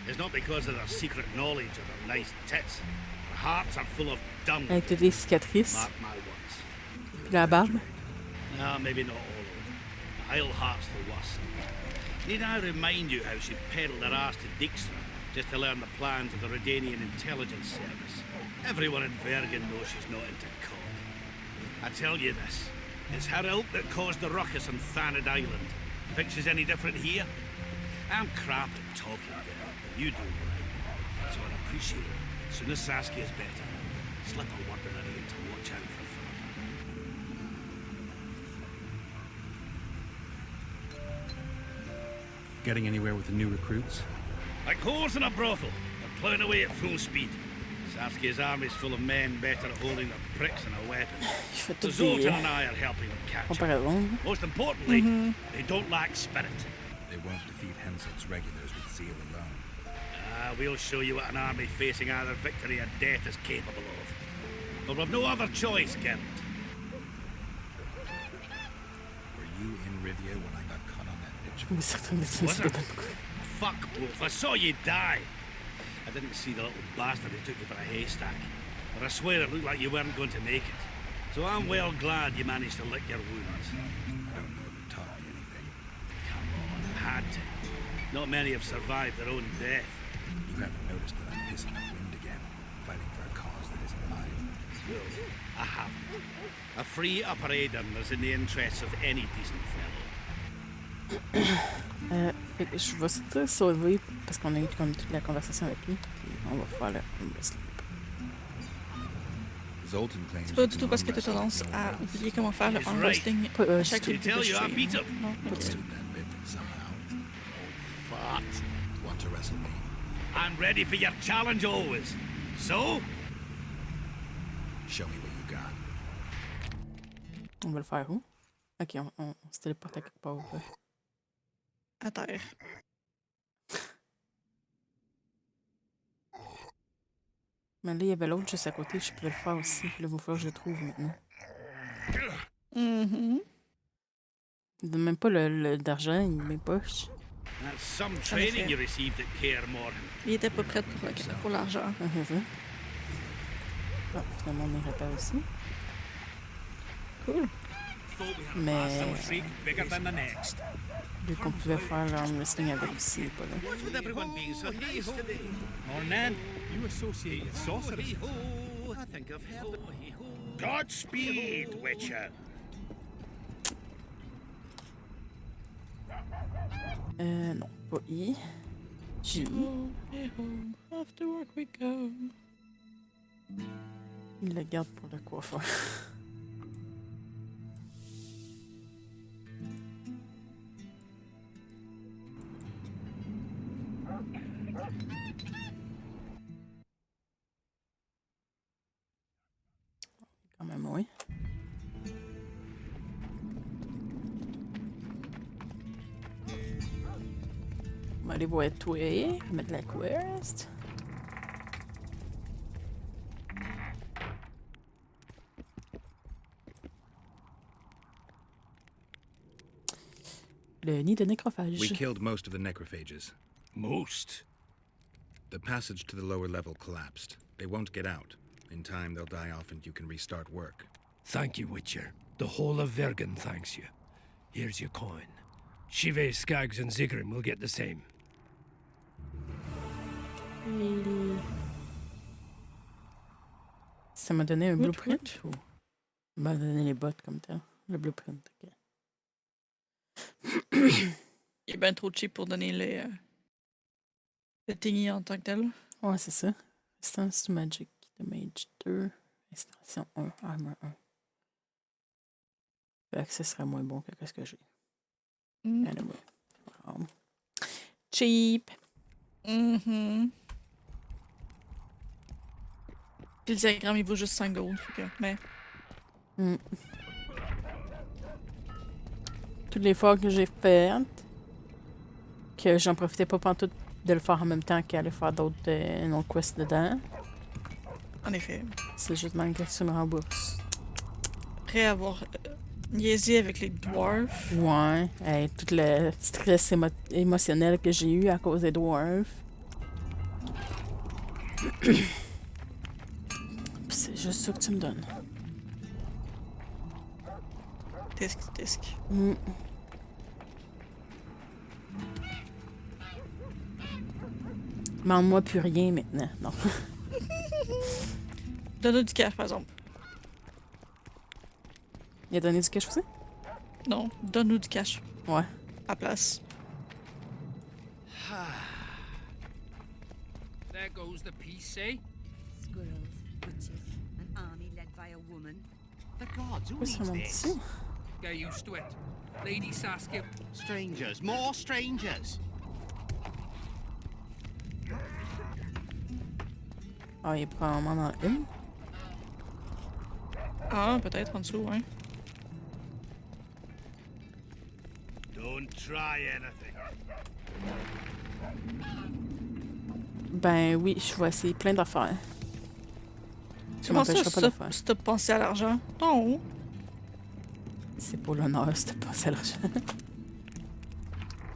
It's not because of their secret knowledge or their nice tits. Their hearts are full of dung. Avec toutes les cicatrices. Mark my words. Puis la barbe. No, maybe not all of them. The Isle Heart's the worst. Need I remind you how she peddled her ass to Dijkstra just to learn the plans of the Redanian intelligence service? Everyone in Bergen knows she's not into cock. I tell you this, it's her ilk that caused the ruckus on Thanid Island. Think she's any different here? I'm crap at talking, girl, but you do right. So I'd appreciate it. As soon as Saskia's better, slip a word in her ear to watch out for further. Getting anywhere with the new recruits? Like whores in a brothel, they're ploughing away at full speed. Saskia's army's full of men better at holding their pricks and their weapons. Je fais So toutes Zoltan des and I are helping them catch up. comparaisons. Most importantly, they don't lack spirit. They won't defeat Henselt's regulars with zeal alone. We'll show you what an army facing either victory or death is capable of. But we've no other choice, Geralt. Were you in Rivia when I got caught on that bitch? Mais certains médecins Was se it? donnent beaucoup. Fuck, Wolf, I saw you die. I didn't see the little bastard who took you for a haystack. But I swear it looked like you weren't going to make it. So I'm well glad you managed to lick your wounds. I don't know if it taught me anything. Come on, I had to. Not many have survived their own death. You haven't noticed that I'm pissing up wind again, fighting for a cause that isn't mine. No, I haven't. A free Upper Aidern is in the interests of any decent fellow. Fait que je vais se sauver parce qu'on a eu comme toute la conversation avec lui. Puis on va faire le sleep. Zoltan claims C'est pas you du can tout parce que arm t'as wrestle tendance with à no weapons. oublier comment faire le He's arm right. wrestling Pas, à du chaque tout. They tell you I touché. beat him. Non, pas du tout. Understood that bit somehow. But Want to wrestle me? I'm ready for your challenge always. So, Show me what you got. On va le faire où? Ok, on se téléporte à quelque part. Ouais. À terre. Mais là, il y avait l'autre juste à côté, je pouvais le faire aussi. Puis là, il va falloir que je le trouve maintenant. Mhm. Il donne même pas le d'argent, il met poche. that's some J'en ai training fait. you received at Kaer Morhen. Il était pas prêt pour l'argent. Ah, finalement, on irait pas aussi. Cool. Mais Some freak bigger than the next. vu qu'on pouvait faire l'arm wrestling avec aussi, il est pas là. What's with everyone being so nice today? Morning. You associate with sorcerers. Hee-ho, I think I've heard of hee-ho. Godspeed, Witcher. Non, pas I. J. Hey home, after work we go. Il le garde pour le coiffeur. Quand même, oui. On va aller voir toi, mettre la quest. Le nid de nécrophage. We killed most of the necrophages. Most. The passage to the lower level collapsed. They won't get out. In time, they'll die off and you can restart work. Thank you, Witcher. The whole of Vergen thanks you. Here's your coin. Shive, Skaggs, and Zigrim will get the same. Ça m'a donné un blueprint ou... Ça m'a donné les bottes comme tel. Le blueprint, ok. Il est bien trop cheap pour donner le thingy en tant que tel. Ouais, c'est ça. Résistance to Magic. Damage 2. Extension 1. Armor 1. Fait que ce serait moins bon que ce que j'ai. Anyway. Wow. Cheap. Mhm. Puis le diagramme, il vaut juste 5 gold. Fait que, mais Toutes les fois que j'ai fait, que j'en profitais pas pantoute de le faire en même temps qu'aller faire d'autres non quests dedans. en effet. C'est juste manque que tu me rembourses. après avoir niaisé avec les dwarfs. Ouais. Hey, tout le stress émotionnel que j'ai eu à cause des dwarfs. Puis c'est juste ça que tu me donnes. Tisque. Mm. Demande-moi plus rien maintenant. Non. Donne-nous du cash, par exemple. Il a donné du cash aussi? Non, donne-nous du cash. Ouais. À place. There goes the peace, eh? Squirrels, witches, an army led by a woman. The gods, who Pourquoi ça needs monte this? ici? Get used to it. Lady Saskia. Strangers, more strangers. Ah, il est probablement dans une. Ah, peut-être en dessous, hein. Don't try anything. Ben oui, je vais essayer plein d'affaires. Ça Comment ça, m'empêchera pas de le faire. si t'as pensé à l'argent? Non. C'est pour l'honneur, c'était pas ça l'argent.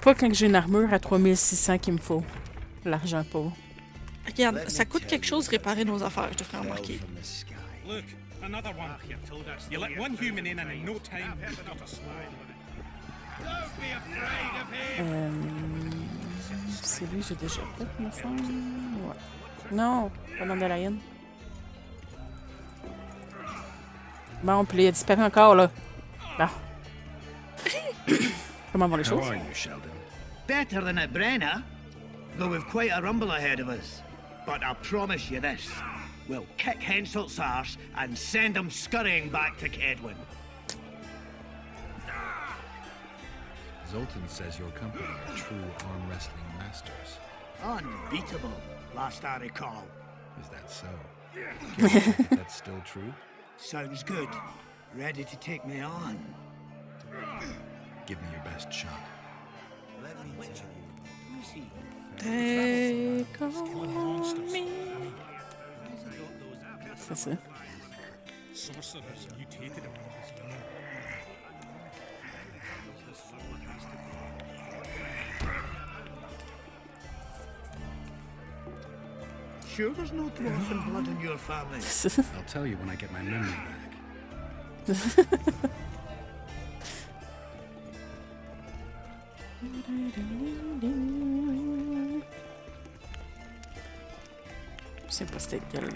Pas quand j'ai une armure à 3600 qu'il me faut. L'argent pas. Regarde, ça coûte quelque chose réparer nos affaires, je te ferai remarquer. From the sky. Look, another one. You've told us. You let one human in and in no time, he's not a swine. Don't be afraid of him. C'est lui que j'ai déjà fait, me semble. Ouais. Non, pas dans Delaine. Bon, puis il a disparu encore, là. Bon. Comment vont les How choses? are you, Sheldon? Better than at Brenna, though we've quite a rumble ahead of us. But I promise you this, we'll kick Henselt's arse and send him scurrying back to Kedwin. Zoltan says your company are true arm wrestling masters. Unbeatable, last I recall. Is that so? Can you think if that's still true? Sounds good. Ready to take me on? Give me your best shot. Let me tell you. Take on me. C'est ça. Sorcerers mutated him. Sure there's no dwarfen blood in your family? I'll tell you when I get my memory back. Je sais pas c'était quel.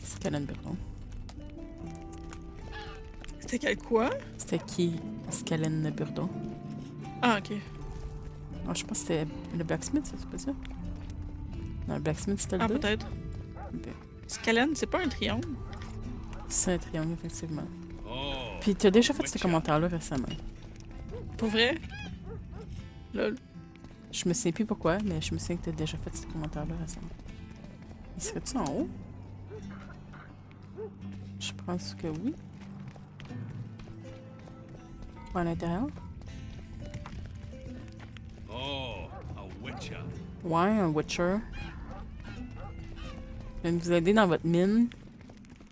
Scalène Burdon. C'était quel quoi? C'était qui, Scalène Burdon? Ah, ok. Ah, je pense que c'était le Blacksmith, ça, c'est pas ça? Non, le Blacksmith, c'était le Ah, 2? peut-être. Ok. Scalène, c'est pas un triangle? C'est un triangle, effectivement. Oh, Puis t'as déjà fait ce commentaire-là récemment. Pour vrai? Lol. Je me sais plus pourquoi, mais je me souviens que t'as déjà fait ce commentaire-là récemment. Il serait-tu en haut? Je pense que oui. Ou à l'intérieur? oh, a witcher. Ouais, un Witcher. Je viens de vous aider dans votre mine.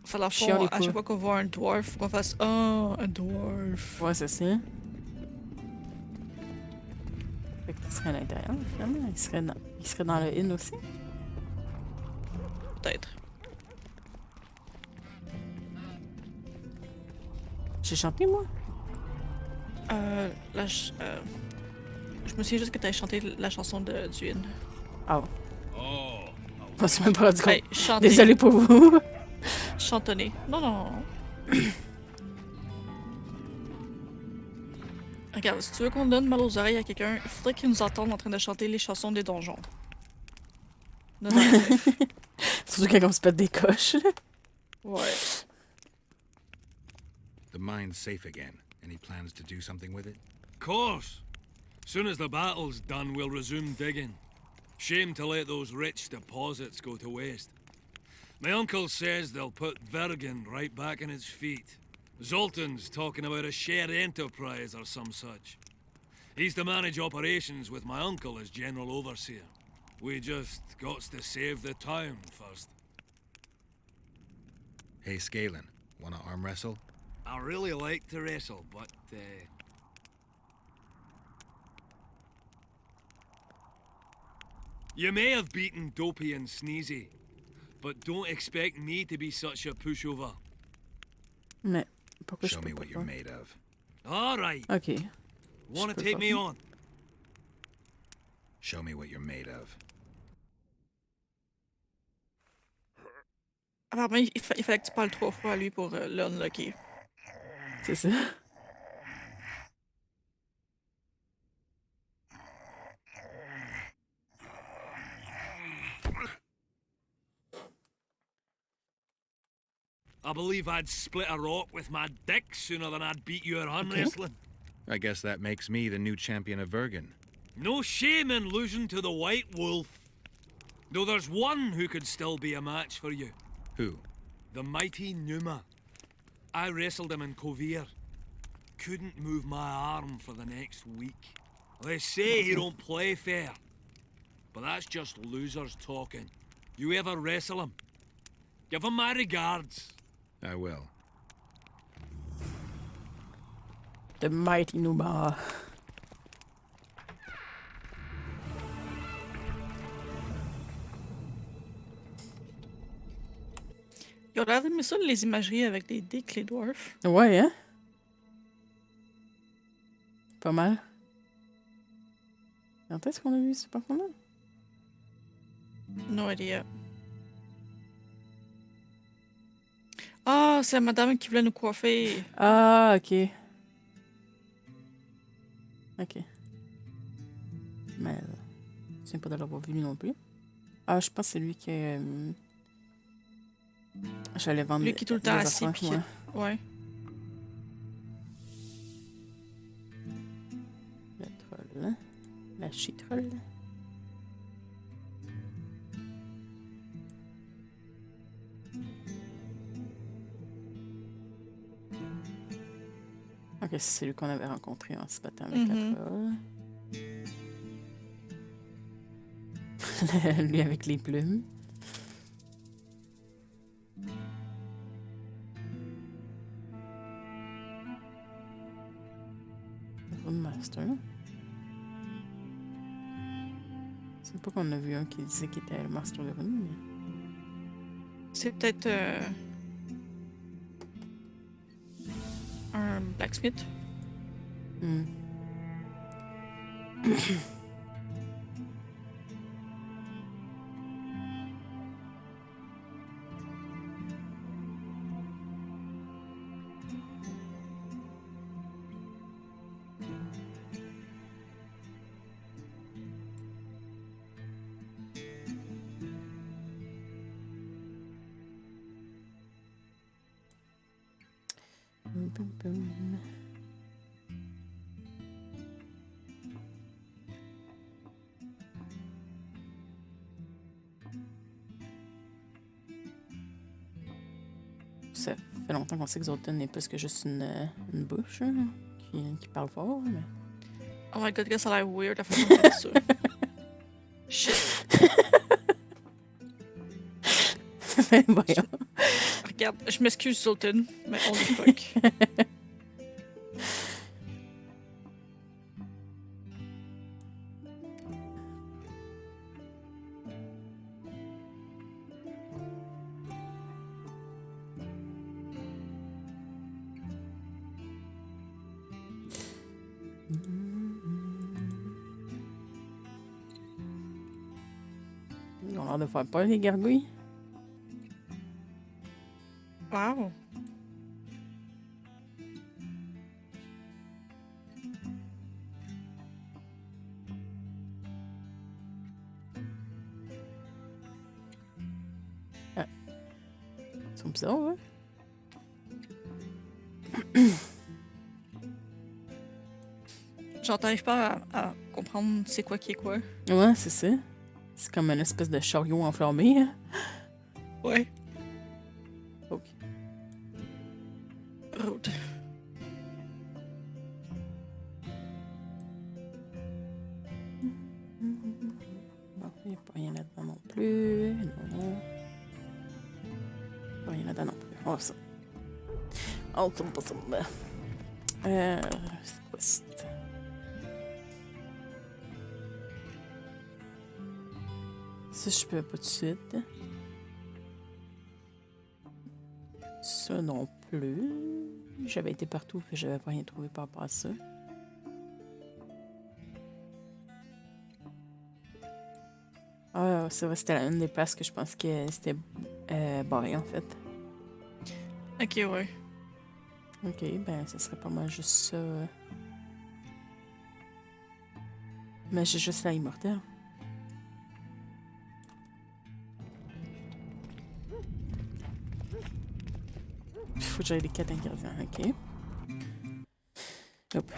Falloir Chiant les à chaque fois qu'on voit un dwarf, faut qu'on fasse oh, un dwarf. Ouais, c'est ça. Fait qu'il serait à l'intérieur, finalement. Il serait dans le inn aussi. Peut-être. J'ai chanté, moi? Je me souviens juste que t'avais chanté la chanson de Duin. Ah, Oh, je me suis même pas rendu compte. Hey, chanter. Désolé pour vous. Chantonner. Non, non. Regarde, si tu veux qu'on donne mal aux oreilles à quelqu'un, il faudrait qu'il nous entende en train de chanter les chansons des donjons. Non, non, Surtout quand on se pète des coches. ouais. The mine's safe again. Any plans to do something with it? Course. Soon as the battle's done, we'll resume digging. Shame to let those rich deposits go to waste. My uncle says they'll put Vergen right back on its feet. Zoltan's talking about a shared enterprise or some such. He's to manage operations with my uncle as general overseer. We just got to save the town first. Hey, Scalen. Wanna arm wrestle? I really like to wrestle, but you may have beaten Dopey and Sneezy, but don't expect me to be such a pushover. Mais pourquoi Show je peux me pas what you're faire? made of. All right. Ok. Wanna Je peux take me faire. on? Show me what you're made of. Apparemment, il fallait que tu parles 3 fois à lui pour l'unlocker. C'est ça. I believe I'd split a rock with my dick sooner than I'd beat you at arm wrestling. I guess that makes me the new champion of Vergen. No shame in losing to the White Wolf. Though there's one who could still be a match for you. Who? The mighty Numa. I wrestled him in Kovir. Couldn't move my arm for the next week. They say he don't play fair. But that's just losers talking. You ever wrestle him? Give him my regards. I will. The Mighty Numa. Ils ont l'air d'aimer ça, les imageries avec des dicks, les dwarfs. Ouais, hein? Pas mal. Quand est-ce qu'on a vu ce parfum-là? No idea. Ah, c'est la madame qui voulait nous coiffer. Ah, ok. Ok. Mais je sais pas de l'avoir vu lui non plus. Ah, je pense que c'est lui qui. J'allais vendre Lui qui est tout le temps des assis. affaires, Puis ouais. ouais. Le troll, hein? La chitrolle. Ok, c'est celui qu'on avait rencontré en se battant avec la troll. Lui avec les plumes. Master. C'est pas qu'on a vu un qui disait qu'il était le Master de Rune, mais... C'est peut-être un blacksmith. Hmm. Boum, boum. Ça fait longtemps qu'on sait que Zoltan n'est plus que juste une bouche hein, qui parle fort, mais... Oh my god, ça a l'air weird la façon dont tu ça. Shit. Voyons. Regarde, je m'excuse Sultan, mais on est fuck. Ils ont l'air de faire peur, les gargouilles. Wow. Ah. Ils sont bizarres, ouais. J'arrive pas à comprendre c'est quoi qui est quoi. Ouais, c'est ça. C'est comme une espèce de chariot enflammé. Hein? Ouais. Ok. Rude. Bon, il n'y a pas rien là-dedans non plus. Non. Pas rien là-dedans non plus. Oh, ça. West. Ça, je peux pas tout de suite. Ça non plus. J'avais été partout et j'avais pas rien trouvé par rapport à ça. Ah, c'est vrai, c'était une des places que je pense que c'était barré en fait. Ok, ouais. Ok, ben ça serait pas mal juste ça. Mais j'ai juste la immortelle. Il faut que j'aille les 4 ingrédients, ok. Hop.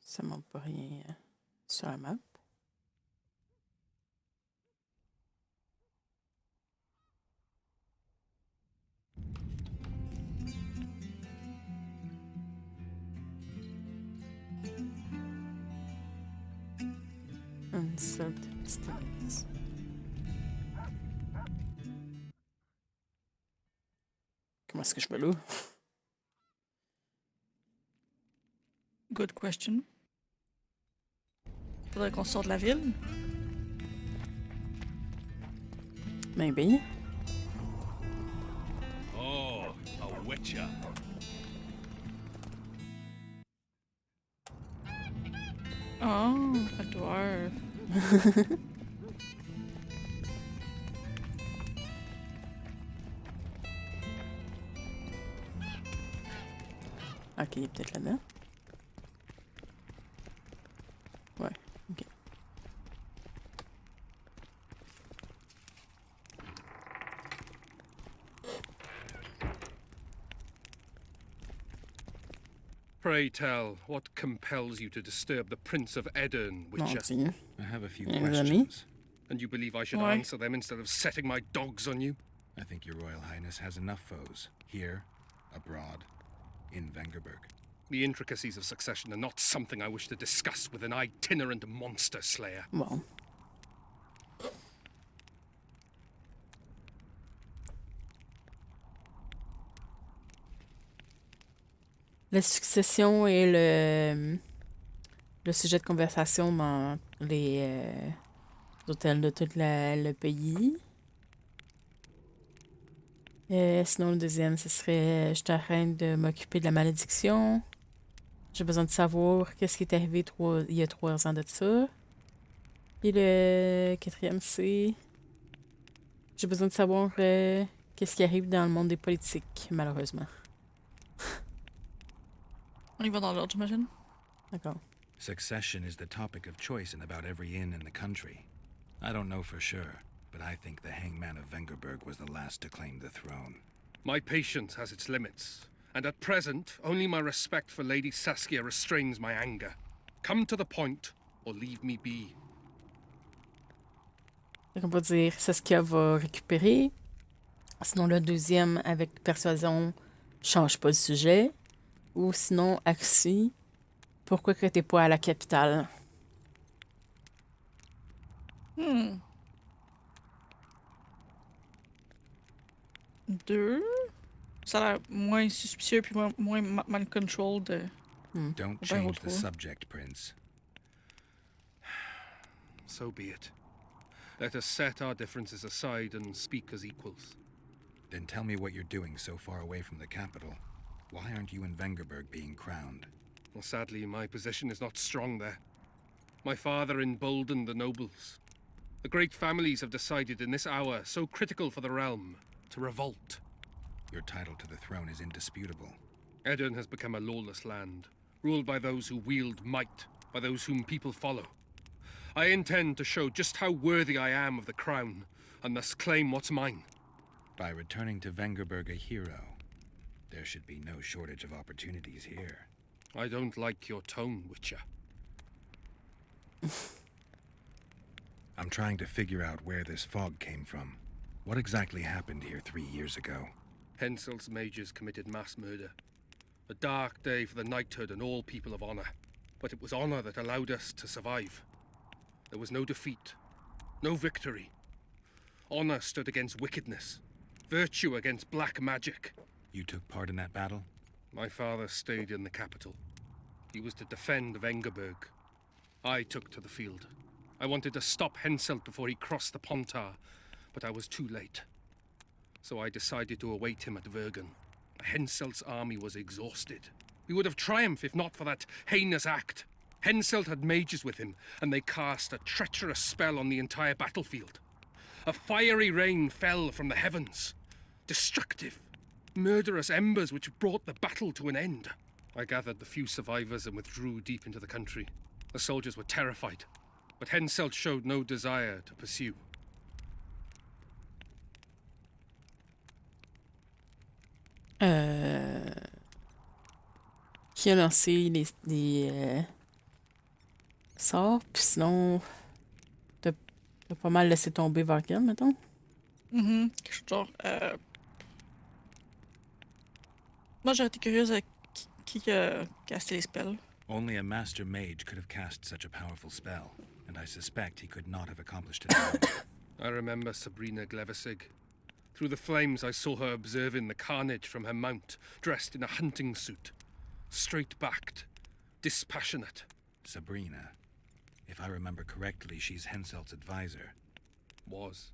Ça montre pas rien sur la map. Unsolved mysteries. Comment est-ce que je me loue? Good question. Faudrait qu'on sorte de la ville. Maybe. Oh, a witcher. Oh, a dwarf. Ok, il est peut-être là-dedans. Ouais, ok. Pray tell, what compels you to disturb the Prince of Edern, Witcher? Mentir. I have a few Yeah, questions. And you believe I should Why? answer them instead of setting my dogs on you? I think your Royal Highness has enough foes. Here, abroad, in Vengerberg. The intricacies of succession are not something I wish to discuss with an itinerant monster slayer. Bon. La succession est le sujet de conversation dans les hôtels de tout le pays. Sinon, le deuxième, ce serait je suis en train de m'occuper de la malédiction. J'ai besoin de savoir qu'est-ce qui est arrivé il y a 3 ans de ça. Et le quatrième, c'est j'ai besoin de savoir qu'est-ce qui arrive dans le monde des politiques, malheureusement. On y va dans l'ordre, j'imagine. D'accord. Succession is the topic of choice in about every inn in the country. I don't know for sure, but I think the hangman of Vengerberg was the last to claim the throne. My patience has its limits, and at present, only my respect for Lady Saskia restrains my anger. Come to the point, or leave me be. Donc, on va dire Saskia va récupérer. Sinon, le deuxième, avec persuasion, change pas de sujet. Ou sinon, Axie, pourquoi que t'es pas à la capitale? Deux. Ça a l'air moins suspicieux puis moins mal controlled. Don't Ben, change the retrouve. subject, Prince. So be it. Let us set our differences aside and speak as equals. Then tell me what you're doing so far away from the capital. Why aren't you in Vengerberg being crowned? Well, sadly, my position is not strong there. My father emboldened the nobles. The great families have decided in this hour, so critical for the realm, to revolt. Your title to the throne is indisputable. Edern has become a lawless land, ruled by those who wield might, by those whom people follow. I intend to show just how worthy I am of the crown, and thus claim what's mine. By returning to Vengerberg a hero, there should be no shortage of opportunities here. I don't like your tone, Witcher. I'm trying to figure out where this fog came from. What exactly happened here 3 years ago? Hensel's mages committed mass murder. A dark day for the knighthood and all people of honor. But it was honor that allowed us to survive. There was no defeat, no victory. Honor stood against wickedness, virtue against black magic. You took part in that battle? My father stayed in the capital. He was to defend Vengerberg. I took to the field. I wanted to stop Henselt before he crossed the Pontar, but I was too late. So I decided to await him at Vergen. Henselt's army was exhausted. We would have triumphed if not for that heinous act. Henselt had mages with him, and they cast a treacherous spell on the entire battlefield. A fiery rain fell from the heavens. Destructive, murderous embers which brought the battle to an end. I gathered the few survivors and withdrew deep into the country. The soldiers were terrified, but Henselt showed no desire to pursue. Qui a lancé les sorts, puis sinon, t'as pas mal laissé tomber Vargan, mettons? Quelque chose genre. Moi, j'aurais été curieuse avec qui a casté les spells. Only a master mage could have cast such a powerful spell, and I suspect he could not have accomplished it alone. I remember Sabrina Glevesig. Through the flames, I saw her observing the carnage from her mount, dressed in a hunting suit. Straight-backed, dispassionate. Sabrina. If I remember correctly, she's Henselt's advisor. Was.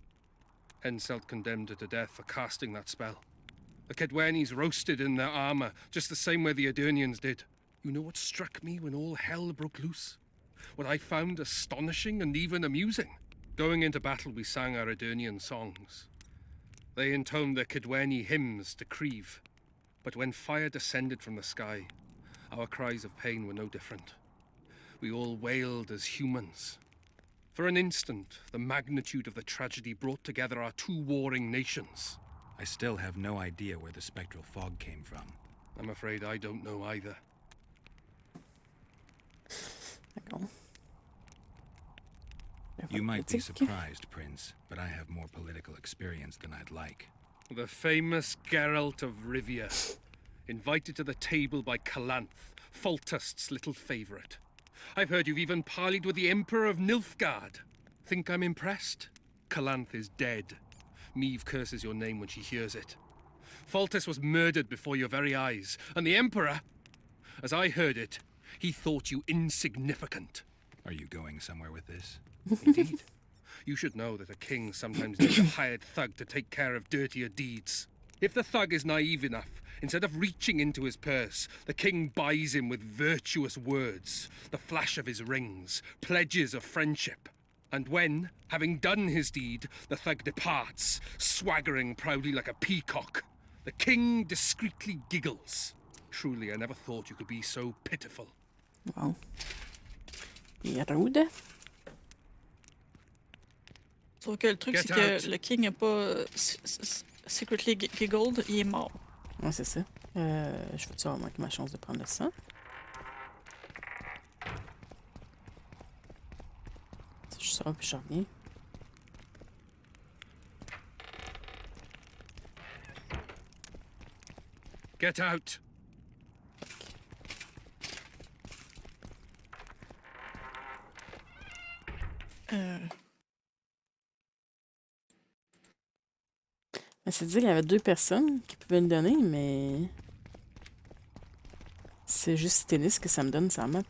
Henselt condemned her to death for casting that spell. The Kedwenis roasted in their armor, just the same way the Edirnians did. You know what struck me when all hell broke loose? What I found astonishing and even amusing? Going into battle, we sang our Edirnian songs. They intoned their Kedweni hymns to Creve. But when fire descended from the sky, our cries of pain were no different. We all wailed as humans. For an instant, the magnitude of the tragedy brought together our two warring nations. I still have no idea where the spectral fog came from. I'm afraid I don't know either. D'accord. You might be surprised, Prince, but I have more political experience than I'd like. The famous Geralt of Rivia, invited to the table by Calanth, Foltest's little favorite. I've heard you've even parleyed with the Emperor of Nilfgaard. Think I'm impressed? Calanth is dead. Meve curses your name when she hears it. Foltest was murdered before your very eyes, and the Emperor, as I heard it, he thought you insignificant. Are you going somewhere with this? Indeed. You should know that a king sometimes needs a hired thug to take care of dirtier deeds. If the thug is naive enough, instead of reaching into his purse, the king buys him with virtuous words, the flash of his rings, pledges of friendship. And when, having done his deed, the thug departs, swaggering proudly like a peacock, the king discreetly giggles. Truly, I never thought you could be so pitiful. Wow. Et rude. Sauf que le truc, c'est que le king n'a pas secretly giggled, il est mort. Ouais, c'est ça. Je vais-tu avoir manqué ma chance de prendre le sang? Je sors puis je reviens. Get out! Mais c'est dire qu'il y avait 2 personnes qui pouvaient le donner, mais c'est juste tennis que ça me donne sa map.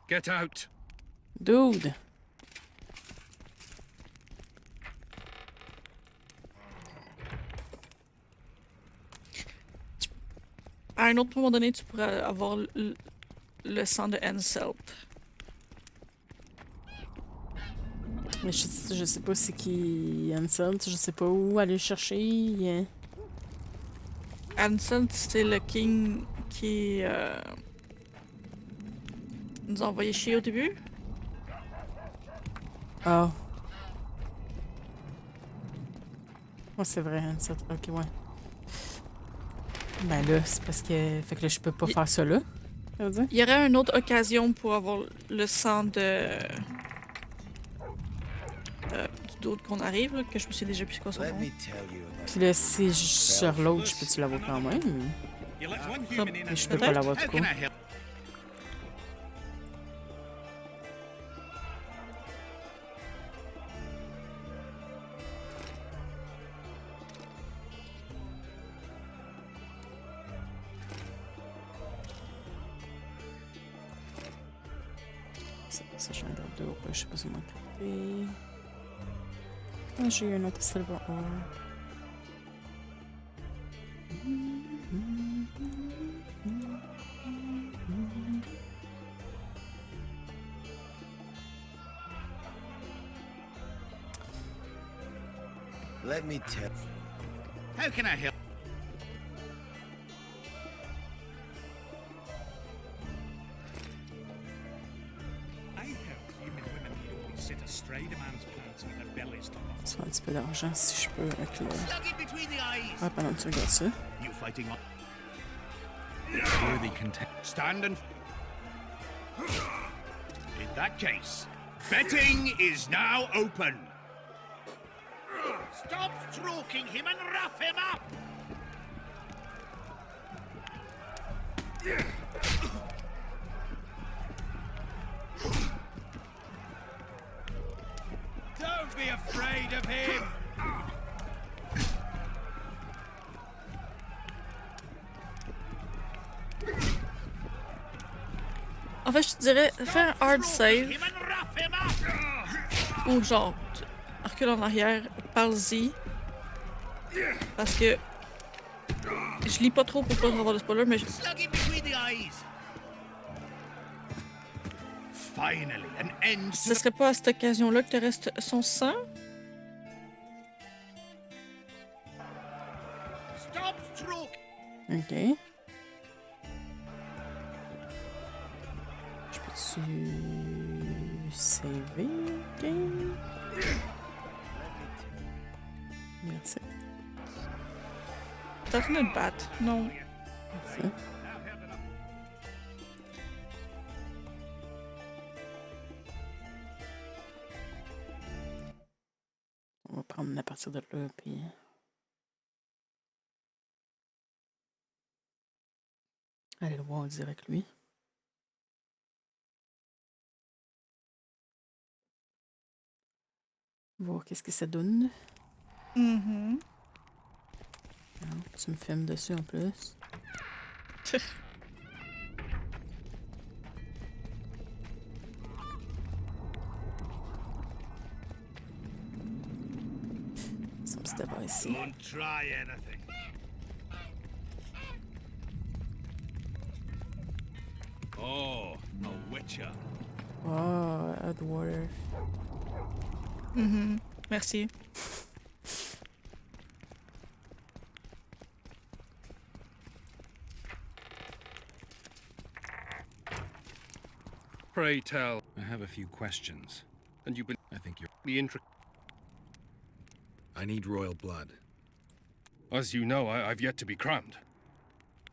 Get out! Dude! À un autre moment donné, tu pourrais avoir le sang de Henselt. Mais je sais pas c'est qui Ansel, je sais pas où aller le chercher. Hanson, c'est le king qui nous a envoyé chier au début. Oh. Oh, c'est vrai, hein, ça. Ok, ouais. Ben là, c'est parce que. Fait que là, je peux pas faire ça là. Ça veut dire? Il y aurait une autre occasion pour avoir le sang du doute qu'on arrive, là, que je me suis déjà plus quoi son Let nom. me tell you about Puis là, si je fell sur for l'autre, je peux-tu l'avoir quand même? You let one Comme- human in Mais je and peux pas l'avoir how du can coup. I help? Ça, j'ai un autre d'eau. Je sais pas si on m'a crafté. Ah, j'ai eu un autre silver ore. Let me tell How can I help? I help human women who don't sit astride a man's pants with their bellies torn off. Ça fait un petit peu d'argent si je peux avec le. Slug it between the eyes. Ah, pendant que tu regardes ça. You fighting on. Worthy content. Stand and. In that case, betting is now open. Stop stroking him and rough him up! Don't be afraid of him! En fait, je te dirais, fais un hard save, Him and rough him up! ou genre, recule en arrière, parle-y. Parce que je lis pas trop pour pas avoir de spoiler, mais Slug it between the eyes. Finally, an end to ce serait pas à cette occasion-là que te reste son sang? stop stroking. Ok. Je peux-tu. Saver game? Merci. T'as fini de battre? Non. Merci. On va prendre à partir de là, puis. Aller le voir direct lui. Voir qu'est-ce que ça donne. Mhm. Ah, tu me filmes dessus en plus. Ça me c'était pas ici. Don't try anything. Oh, a witcher. Oh, Edward. Mhm. Merci. Pray tell. I have a few questions. And you believe I think you're. the intric. I need royal blood. As you know, I've yet to be crowned.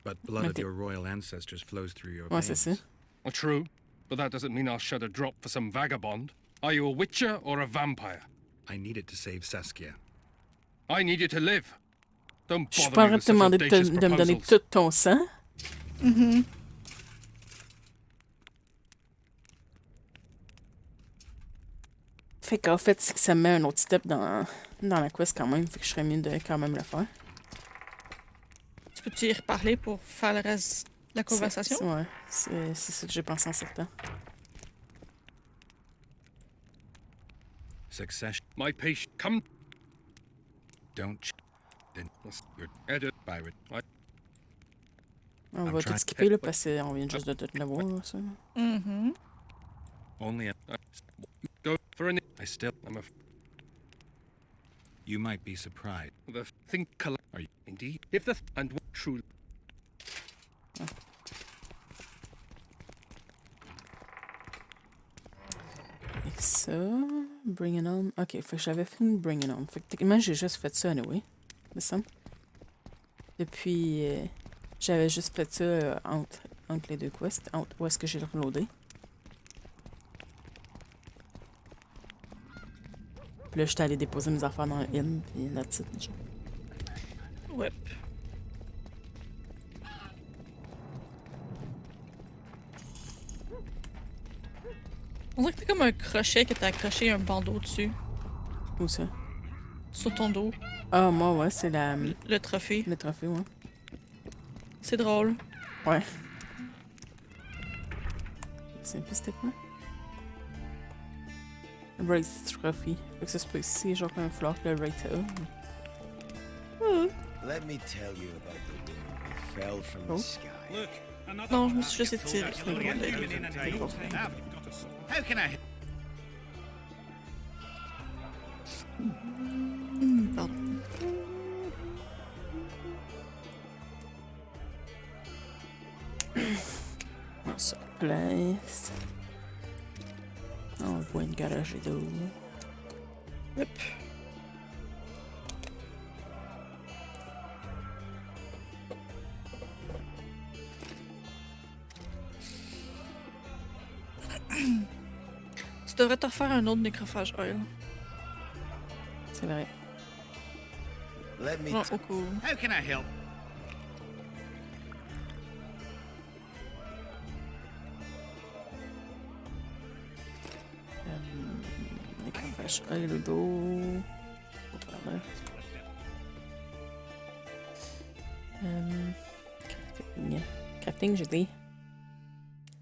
But blood of Okay. your royal ancestors flows through your Ouais, c'est veins. ça. Well, true, but that doesn't mean I'll shed a drop for some vagabond. Are you a witcher or a vampire? I need it to save Saskia. I need you to live. Don't Je suis bother pas en me train de with te such demander audacious de me donner proposals. tout ton sang. Mhm. Fait qu'en fait, c'est que ça me met un autre step dans la quest quand même. Fait que je serais mieux de quand même le faire. Tu peux-tu y reparler pour faire le reste de la conversation? Ouais, c'est ça que j'ai pensé en certain. Succession. My patient, come. Don't. Then you're Edit. Byron. On I'm va tout trying- skipper là parce qu'on vient juste de tout le voir, ça. Mhm. Only a. Go for an. I still. I'm a. You might be surprised. The think. Indeed. If the and true. Avec ça, Bring It On. Ok, fait que j'avais fini Bring It On. Fait que techniquement, j'ai juste fait ça anyway. Me semble. Depuis. J'avais juste fait ça entre les deux quests. Où est-ce que j'ai reloadé. Puis là, j'étais allé déposer mes affaires dans le inn, puis that's it. Ouais. On dirait que t'as comme un crochet que t'as accroché un bandeau dessus. Où ça? Sur ton dos. Ah, moi, ouais, c'est la... Le trophée. Le trophée, ouais. C'est drôle. Ouais. C'est un peu c'était quoi? Race Trophy. Fait que ça se peut ici, genre un flock, le rate up. Let me tell you about the woman who fell from the sky. Look, another Non, je me one suis that juste told étiré. us we're getting in and out. How can I help? Pardon. On se place. On voit une garage d'eau. Yep. Tu devrais te refaire un autre nécrophage oil. C'est vrai. Let me Non, au coup. How can I help? Nécrophage le dos. Voilà. Crafting. Crafting, j'ai dit.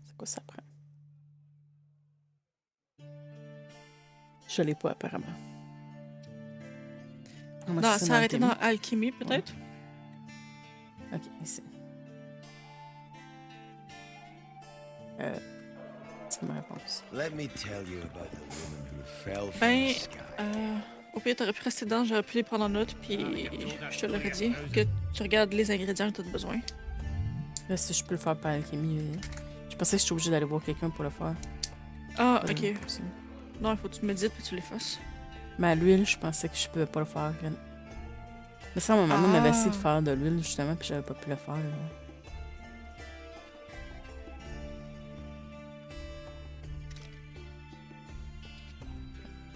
C'est quoi ça prend? Je l'ai pas apparemment. Non, ça arrêté dans alchimie peut-être? Ouais. Ok, ici. C'est ma réponse. Let me tell you about the woman who fell from Ben, the sky. au pire, t'aurais pu rester dedans, j'aurais pu les prendre en note, puis je te l'aurais dit que tu regardes les ingrédients que t'as besoin. Là, si je peux le faire par alchimie, je pensais que j'étais obligée d'aller voir quelqu'un pour le faire. Ah, Pas ok. vraiment possible. Non, il faut que tu médites puis tu les fasses. Mais à l'huile, je pensais que je pouvais pas le faire. Mais ça, ma maman m'avait essayé de faire de l'huile, justement, puis j'avais pas pu le faire. Là.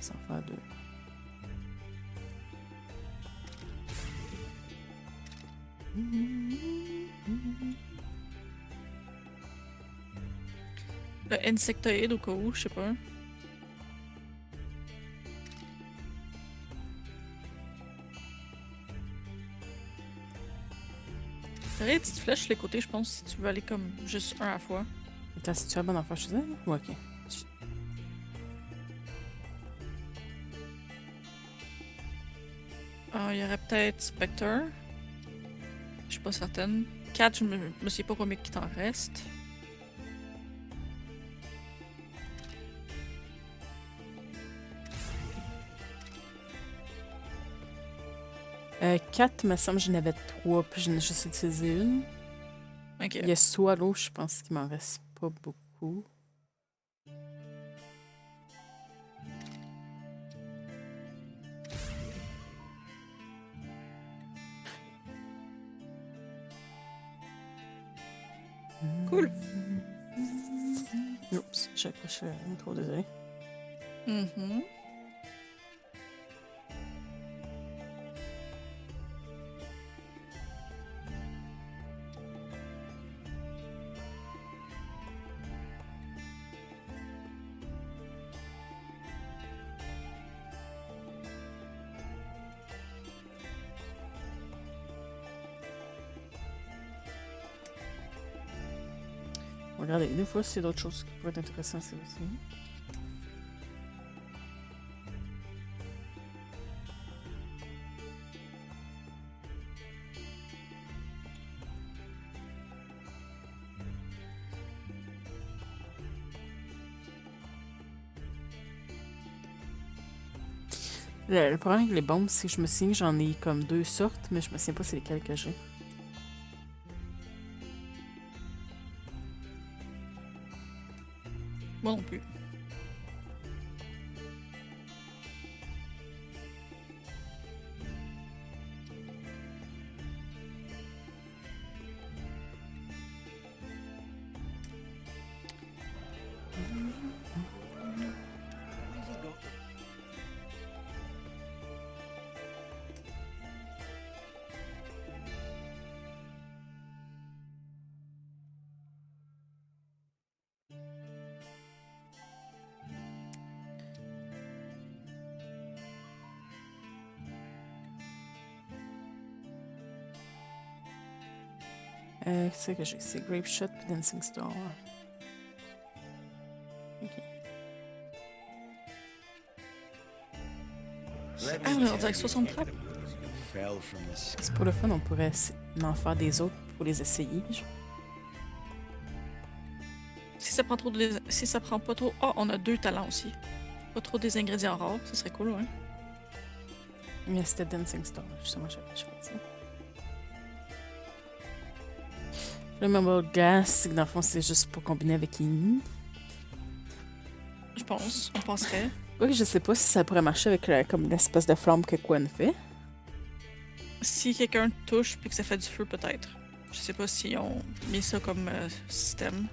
Sans faire deux. Le insectoïde au cas où, je sais pas. T'aurais des petites flèches sur les côtés, je pense, si tu veux aller comme juste un à la fois. Attends, si tu as bonne affaire chez elle? Ouais, ok. Ah, il y aurait peut-être Spectre. Je suis pas certaine. 4, je me sais pas combien qu'il t'en reste. Euh, 4, me semble que j'en avais 3, puis j'en ai juste utilisé une. Ok. Il y a Swallow, je pense qu'il m'en reste pas beaucoup. Cool. Oups, j'ai accroché la micro, désolé. Mhm. Regardez, des fois, c'est d'autres choses qui pourraient être intéressantes, c'est aussi. Le problème avec les bombes, c'est que je me souviens que j'en ai comme 2 sortes, mais je me souviens pas c'est lesquelles que j'ai. Moi non plus. Qu'est-ce que j'ai? C'est Grape Shot puis Dancing Star. Ok. Let Ah, me on tell dirait que you 63. about the woman who fell from the sky. C'est pour le fun, on pourrait en faire des autres pour les essayer. Genre. Si ça prend trop si ça prend pas trop. Ah, on a 2 talents aussi. Pas trop des ingrédients rares, ça serait cool, ouais. Mais c'était Dancing Star, justement, j'avais choisi. Le Mumble Gas, c'est que dans le fond, c'est juste pour combiner avec Amy. Je pense, on penserait. Oui, je sais pas si ça pourrait marcher avec comme l'espèce de flamme que Quen fait. Si quelqu'un touche puis que ça fait du feu, peut-être. Je sais pas si on mis ça comme système.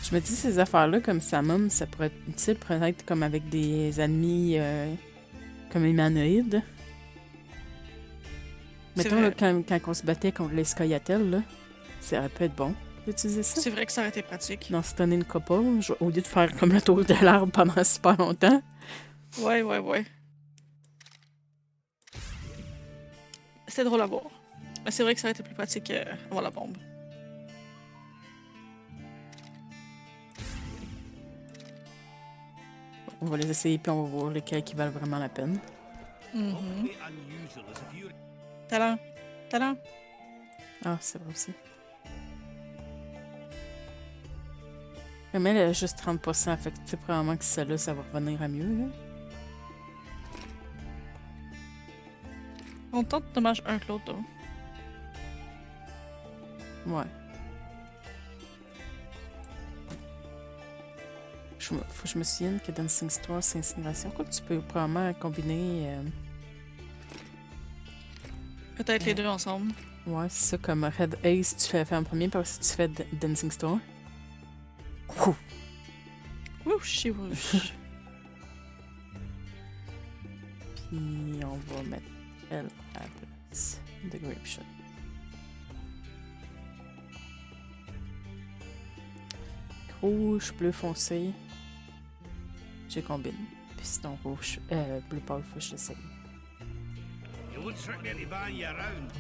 Je me dis, ces affaires-là, comme Samum, ça pourrait être utile peut-être comme avec des ennemis comme humanoïdes. Mettons, là, quand on se battait contre les Scoia'tael, là, ça aurait pu être bon d'utiliser ça. C'est vrai que ça aurait été pratique. Dans stunner une couple, au lieu de faire comme le tour de l'arbre pendant super longtemps. Ouais. C'était drôle à voir. Mais c'est vrai que ça aurait été plus pratique avant la bombe. On va les essayer puis on va voir lesquels qui valent vraiment la peine. Mhm. Talent. Ah, c'est vrai aussi. Mais elle a juste 30%, fait que tu sais, probablement que celle-là, ça va revenir à mieux. Là. On tente dommage un que l'autre, donc. Ouais. Faut que je me souvienne que Dancing Star, c'est incinération. Quoi, tu peux probablement combiner. Peut-être les deux ensemble. Ouais, c'est ça, comme Red Ace, tu fais en premier, parce que tu fais Dancing Star. Ouh. Wouch. Puis on va mettre elle à la place de Grape Shot. Rouge, bleu foncé. Je combine. Puis sinon rouge, bleu pâle, faut que je l'essaye. You won't trick me into buying you around.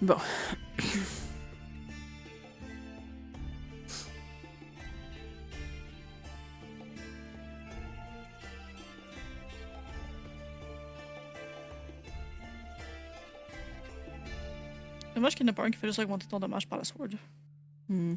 Bon. Dommage qu'il n'y en a pas un qui fait juste augmenter ton dommage par la sword. Hmm.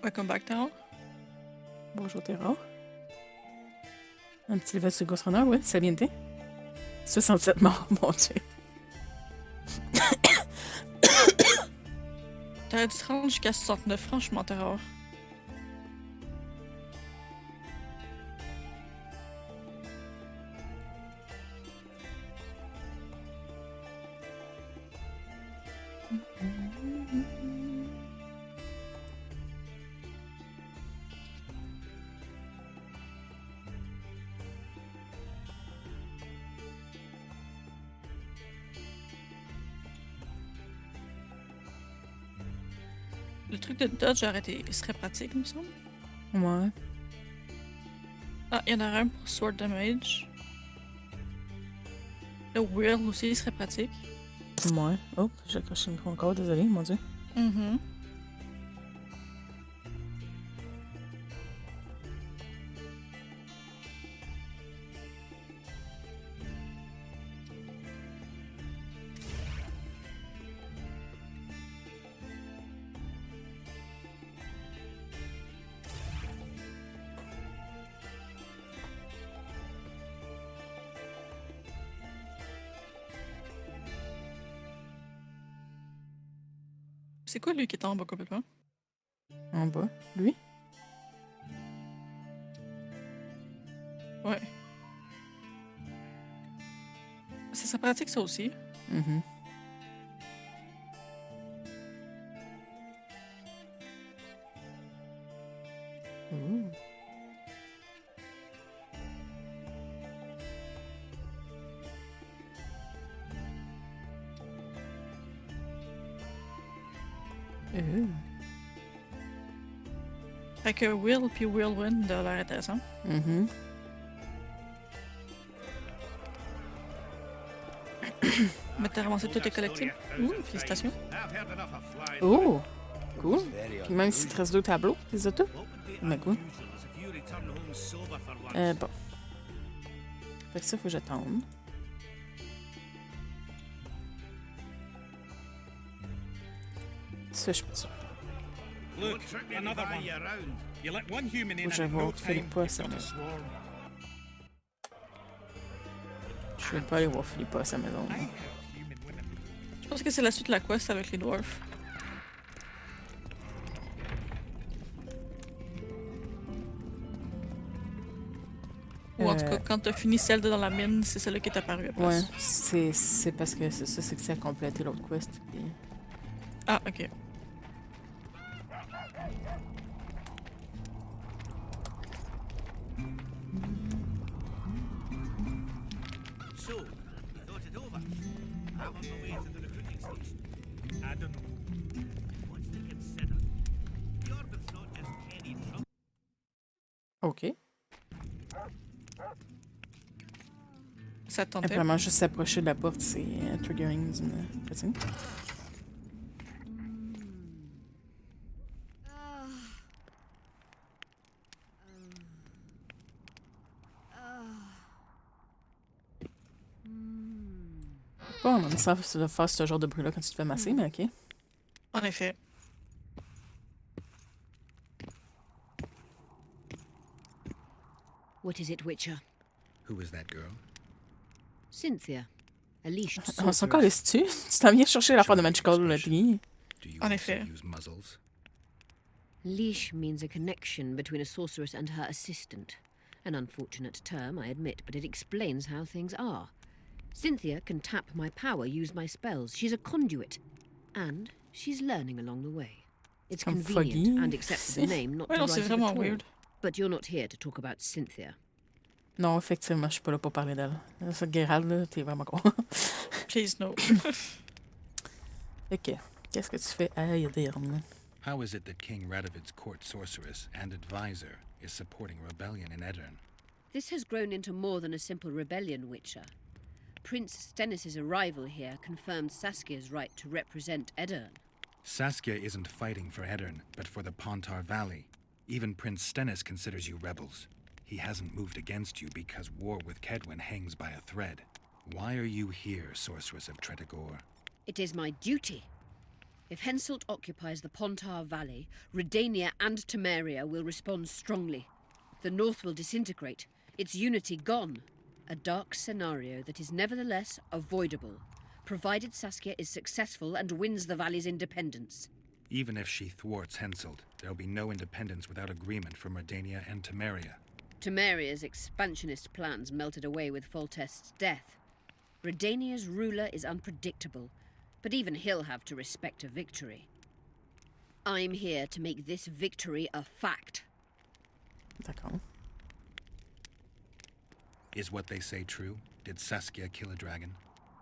Welcome back, Taro. Bonjour Terra. Un petit level sur Ghost Runner, ouais, ça vient de 67 morts, mon dieu. T'aurais dû te rendre jusqu'à 69, franchement, Terror. Le truc de dodge serait pratique, il me semble. Ouais. Ah, il y en a un pour sword damage. Le whirl aussi serait pratique. Ouais. Oh, j'ai accroché le micro encore, désolé, mon dieu. Mhm. C'est quoi lui qui est en bas complètement? En bas. Lui? Ouais. Ça serait pratique ça aussi. Mhm. Ouh. Fait que Will puis Whirlwind a l'air intéressant. Mhm. Mais t'as ramassé tous tes collectibles. Ouh, félicitations. Oh! Cool. Puis même s'il te reste 2 tableaux, les autos. Mais cool. Bon. Fait que ça, faut que j'attende. Ça, je peux dire. Look, another one. You let one human in Faut que je and in vois no Philippe time, à you've got sa a maison. swarm. Je vais pas aller voir Philippe à sa maison. I là. heard human women. Je pense que c'est la suite de la quest avec les dwarfs. Ou en tout cas, quand t'as fini celle de dans la mine, c'est celle-là qui est apparue après. Ouais, c'est parce que c'est ça, c'est que ça a complété l'autre quest. Puis... Ah, ok. So, you thought it over? I'm on my way to the recruiting station. I don't know. What's to consider? The orbit's not just any trouble. OK. Ça te tentait. Simplement juste s'approcher de la porte, c'est triggering d'une cutscene. Pas en ça de faire ce genre de bruit-là quand tu te fais masser, mais OK. En effet. What is it, Witcher? Who is that girl? Cynthia. A leashed On s'en calisse-tu? Tu t'en viens chercher l'affaire de Magical Tree. Do you En also effet. use muzzles? Leash means a connection between a sorceress and her assistant. An unfortunate term, I admit, but it explains how things are. Cynthia can tap my power, use my spells. She's a conduit. And she's learning along the way. It's Comme convenient Foggy. and acceptable name not Ouais, to non, write c'est it vraiment at all. weird. But you're not here to talk about Cynthia. Non, effectivement, je suis pas là pour parler d'elle. Ça, Geralt, là, t'es vraiment con. Please no. OK. Qu'est-ce que tu fais à Ydirn? How is it that King Radovid's court sorceress and advisor is supporting rebellion in Edirn? This has grown into more than a simple rebellion, Witcher. Prince Stennis' arrival here confirmed Saskia's right to represent Edirn. Saskia isn't fighting for Edirn, but for the Pontar Valley. Even Prince Stennis considers you rebels. He hasn't moved against you because war with Kedwin hangs by a thread. Why are you here, Sorceress of Tretogor? It is my duty. If Henselt occupies the Pontar Valley, Redania and Temeria will respond strongly. The North will disintegrate, its unity gone. A dark scenario that is nevertheless avoidable, provided Saskia is successful and wins the valley's independence. Even if she thwarts Henselt, there'll be no independence without agreement from Redania and Temeria. Temeria's expansionist plans melted away with Foltest's death. Redania's ruler is unpredictable, but even he'll have to respect a victory. I'm here to make this victory a fact. D'accord. Is what they say true? Did Saskia kill a dragon?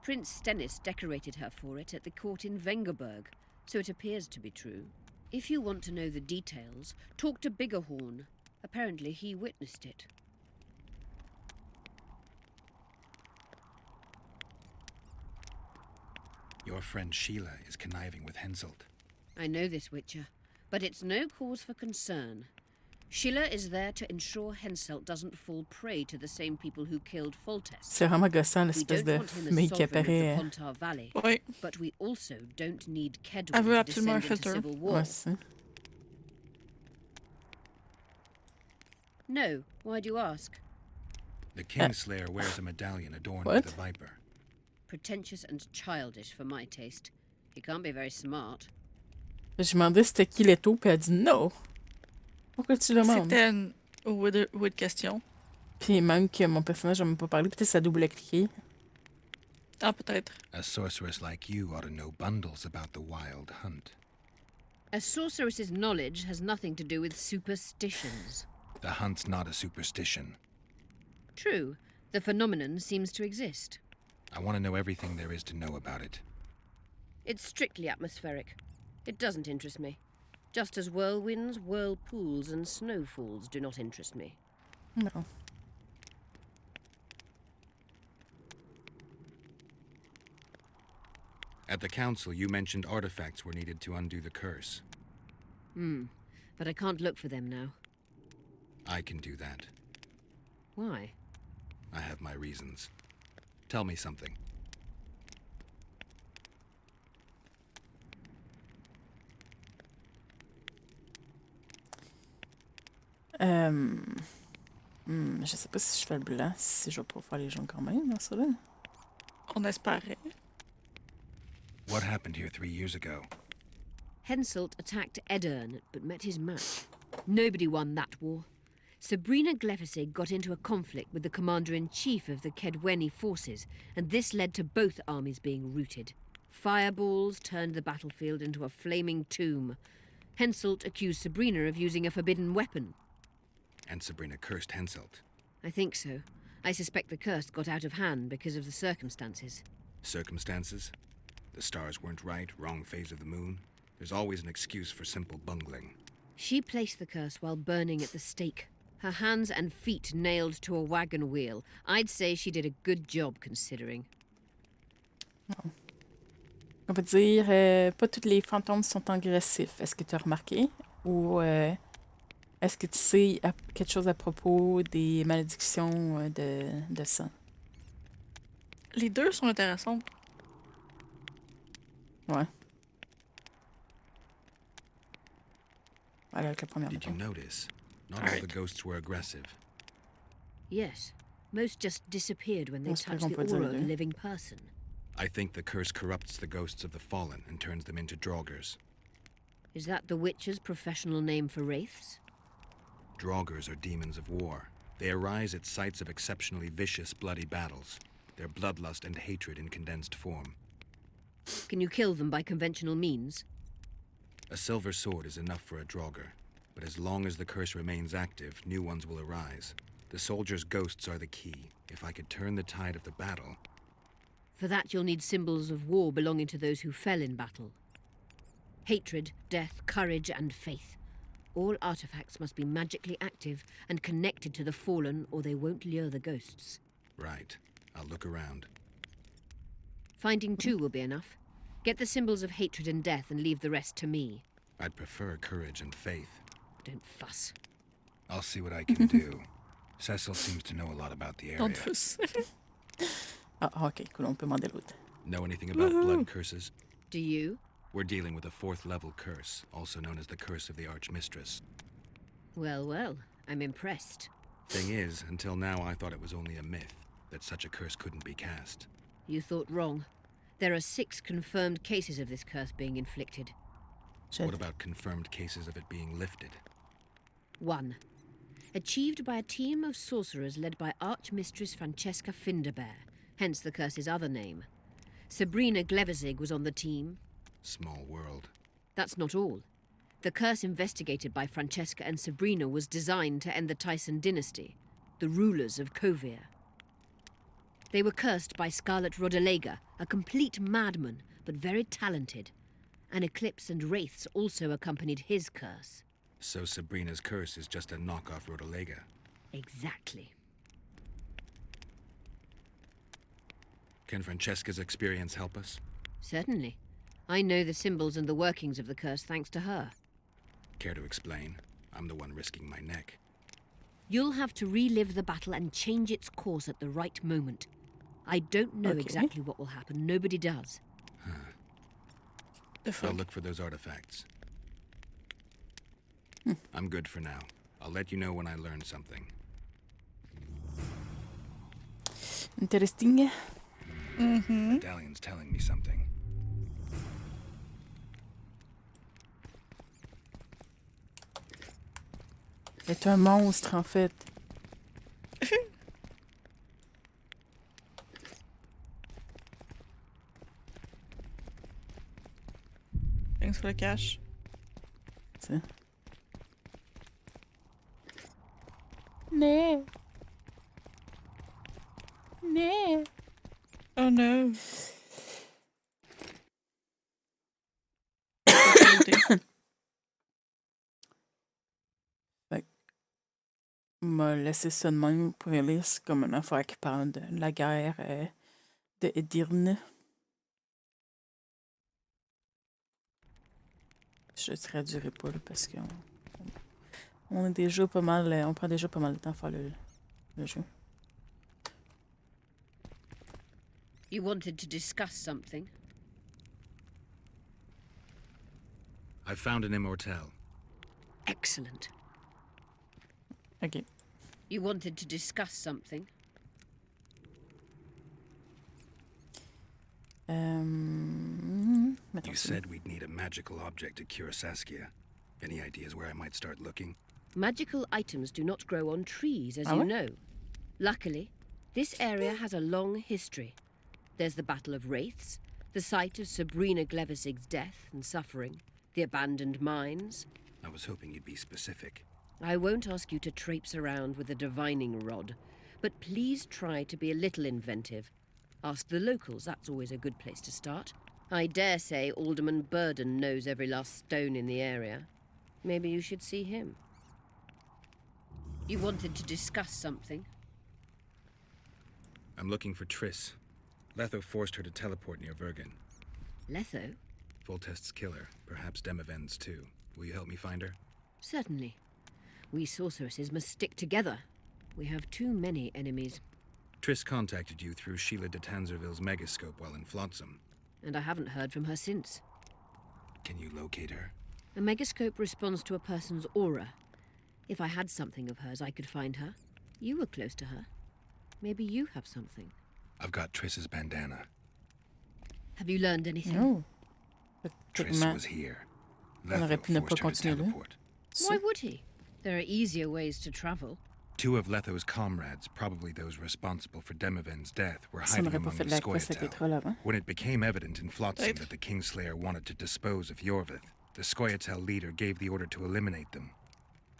Prince Stennis decorated her for it at the court in Vengerberg, so it appears to be true. If you want to know the details, talk to Biggerhorn. Apparently he witnessed it. Your friend Sheila is conniving with Henselt. I know this, Witcher, but it's no cause for concern. Sheila is there to ensure Henselt doesn't fall prey to the same people who killed Foltest. C'est vraiment gossant, We l'espèce don't de want him as fumée qui sovereign of the apparaît. Pontar Valley, Oui. but we also don't need Elle Kedwin veut to absolument un descend into filter. civil war. Ouais, c'est ça. No, why do you ask? The Kingslayer wears a medallion adorned What? with a viper. Pretentious and childish for my taste. He can't be very smart. Je demandais c'était qui l'étau, puis elle dit non. Pourquoi tu le demandes? C'était une weird question. Puis même que mon personnage n'a même pas parlé, peut-être ça double-cliqué. Ah, peut-être. A sorceress like you ought to know bundles about the wild hunt. A sorceress's knowledge has nothing to do with superstitions. The hunt's not a superstition. True, the phenomenon seems to exist. I want to know everything there is to know about it. It's strictly atmospheric. It doesn't interest me. Just as whirlwinds, whirlpools, and snowfalls do not interest me. Non. At the council, you mentioned artifacts were needed to undo the curse. But I can't look for them now. I can do that. Why? I have my reasons. Tell me something. Je sais pas si je fais le blanc, si je vais pas faire les jaunes quand même dans ça là. On espérait. What happened here 3 years ago? Henselt attacked Edirn, but met his match. Nobody won that war. Sabrina Glefisig got into a conflict with the commander-in-chief of the Kedweni forces, and this led to both armies being routed. Fireballs turned the battlefield into a flaming tomb. Henselt accused Sabrina of using a forbidden weapon. And Sabrina cursed Henselt. I think so. I suspect the curse got out of hand because of the circumstances. Circumstances? The stars weren't right, wrong phase of the moon. There's always an excuse for simple bungling. She placed the curse while burning at the stake. Her hands and feet nailed to a wagon wheel. I'd say she did a good job, considering. On peut dire, pas tous les fantômes sont agressifs. Est-ce que tu as remarqué? Ou est-ce que tu sais quelque chose à propos des malédictions de sang? Les deux sont intéressantes. Ouais. Voilà, avec la première. Did you mettons. notice? Not all the ghosts were aggressive. Yes. Most just disappeared when they On se touched comprend the pas dire aura of les a deux. living person. I think the curse corrupts the ghosts of the fallen and turns them into draugrs. Is that the Witcher's professional name for wraiths? Draugrs are demons of war. They arise at sites of exceptionally vicious, bloody battles. Their bloodlust and hatred in condensed form. Can you kill them by conventional means? A silver sword is enough for a draugr, but as long as the curse remains active, new ones will arise. The soldiers' ghosts are the key. If I could turn the tide of the battle... For that you'll need symbols of war belonging to those who fell in battle. Hatred, death, courage, and faith. All artifacts must be magically active and connected to the fallen, or they won't lure the ghosts. Right. I'll look around. Finding two will be enough. Get the symbols of hatred and death and leave the rest to me. I'd prefer courage and faith. Don't fuss. I'll see what I can do. Cecil seems to know a lot about the area. Don't fuss. Ah, ok, cool, on peut demander l'autre. Know anything about blood curses? Do you? We're dealing with a 4th level curse, also known as the Curse of the Archmistress. Well, well, I'm impressed. Thing is, until now I thought it was only a myth, that such a curse couldn't be cast. You thought wrong. There are 6 confirmed cases of this curse being inflicted. What about confirmed cases of it being lifted? 1. Achieved by a team of sorcerers led by Archmistress Francesca Finderbear, hence the curse's other name. Sabrina Glevizig was on the team. Small world. That's not all. The curse investigated by Francesca and Sabrina was designed to end the Tyson dynasty, the rulers of Kovir. They were cursed by Scarlet Rodalega, a complete madman, but very talented. An eclipse and wraiths also accompanied his curse. So Sabrina's curse is just a knockoff Rodolega. Exactly. Can Francesca's experience help us? Certainly. I know the symbols and the workings of the curse thanks to her. Care to explain? I'm the one risking my neck. You'll have to relive the battle and change its course at the right moment. I don't know exactly what will happen. Nobody does. I'll look for those artifacts. I'm good for now. I'll let you know when I learn something. Interesting. Medallion's telling me something. C'est un monstre, en fait. Thanks for the cash. Tiens. Nee. Nee. Oh no. Fait que, m'a laissé ça de même pour lire. C'est comme une affaire qui parle de la guerre de Edirne. Je traduirai pas là, parce qu'on on est déjà pas mal. On prend déjà pas mal de temps à faire le jeu. You wanted to discuss something? I found an immortelle. Excellent. Ok. You wanted to discuss something? You said we'd need a magical object to cure Saskia. Any ideas where I might start looking? Magical items do not grow on trees, as you know. Luckily, this area has a long history. There's the Battle of Wraiths, the site of Sabrina Glevisig's death and suffering, the abandoned mines. I was hoping you'd be specific. I won't ask you to traipse around with a divining rod, but please try to be a little inventive. Ask the locals, that's always a good place to start. I dare say Alderman Burden knows every last stone in the area. Maybe you should see him. You wanted to discuss something? I'm looking for Triss. Letho forced her to teleport near Vergen. Letho? Voltest's killer, perhaps Demavend's too. Will you help me find her? Certainly. We sorceresses must stick together. We have too many enemies. Triss contacted you through Sheila de Tanzerville's megascope while in Flotsam. And I haven't heard from her since. Can you locate her? A megascope responds to a person's aura. If I had something of hers, I could find her. You were close to her. Maybe you have something. I've got Triss's bandana. Have you learned anything? No. Triss was here. On aurait pu ne pas Letho forced her to continuer là. teleport. Why would he? There are easier ways to travel. Two of Letho's comrades, probably those responsible for Demavend's death, were Ça hiding n'aurait pas among fait the de la quest avec les Scoia'tael. trolls avant. When it became evident in Flotsam that the Kingslayer wanted to dispose of Jorvith, the Scoia'tael leader gave the order to eliminate them.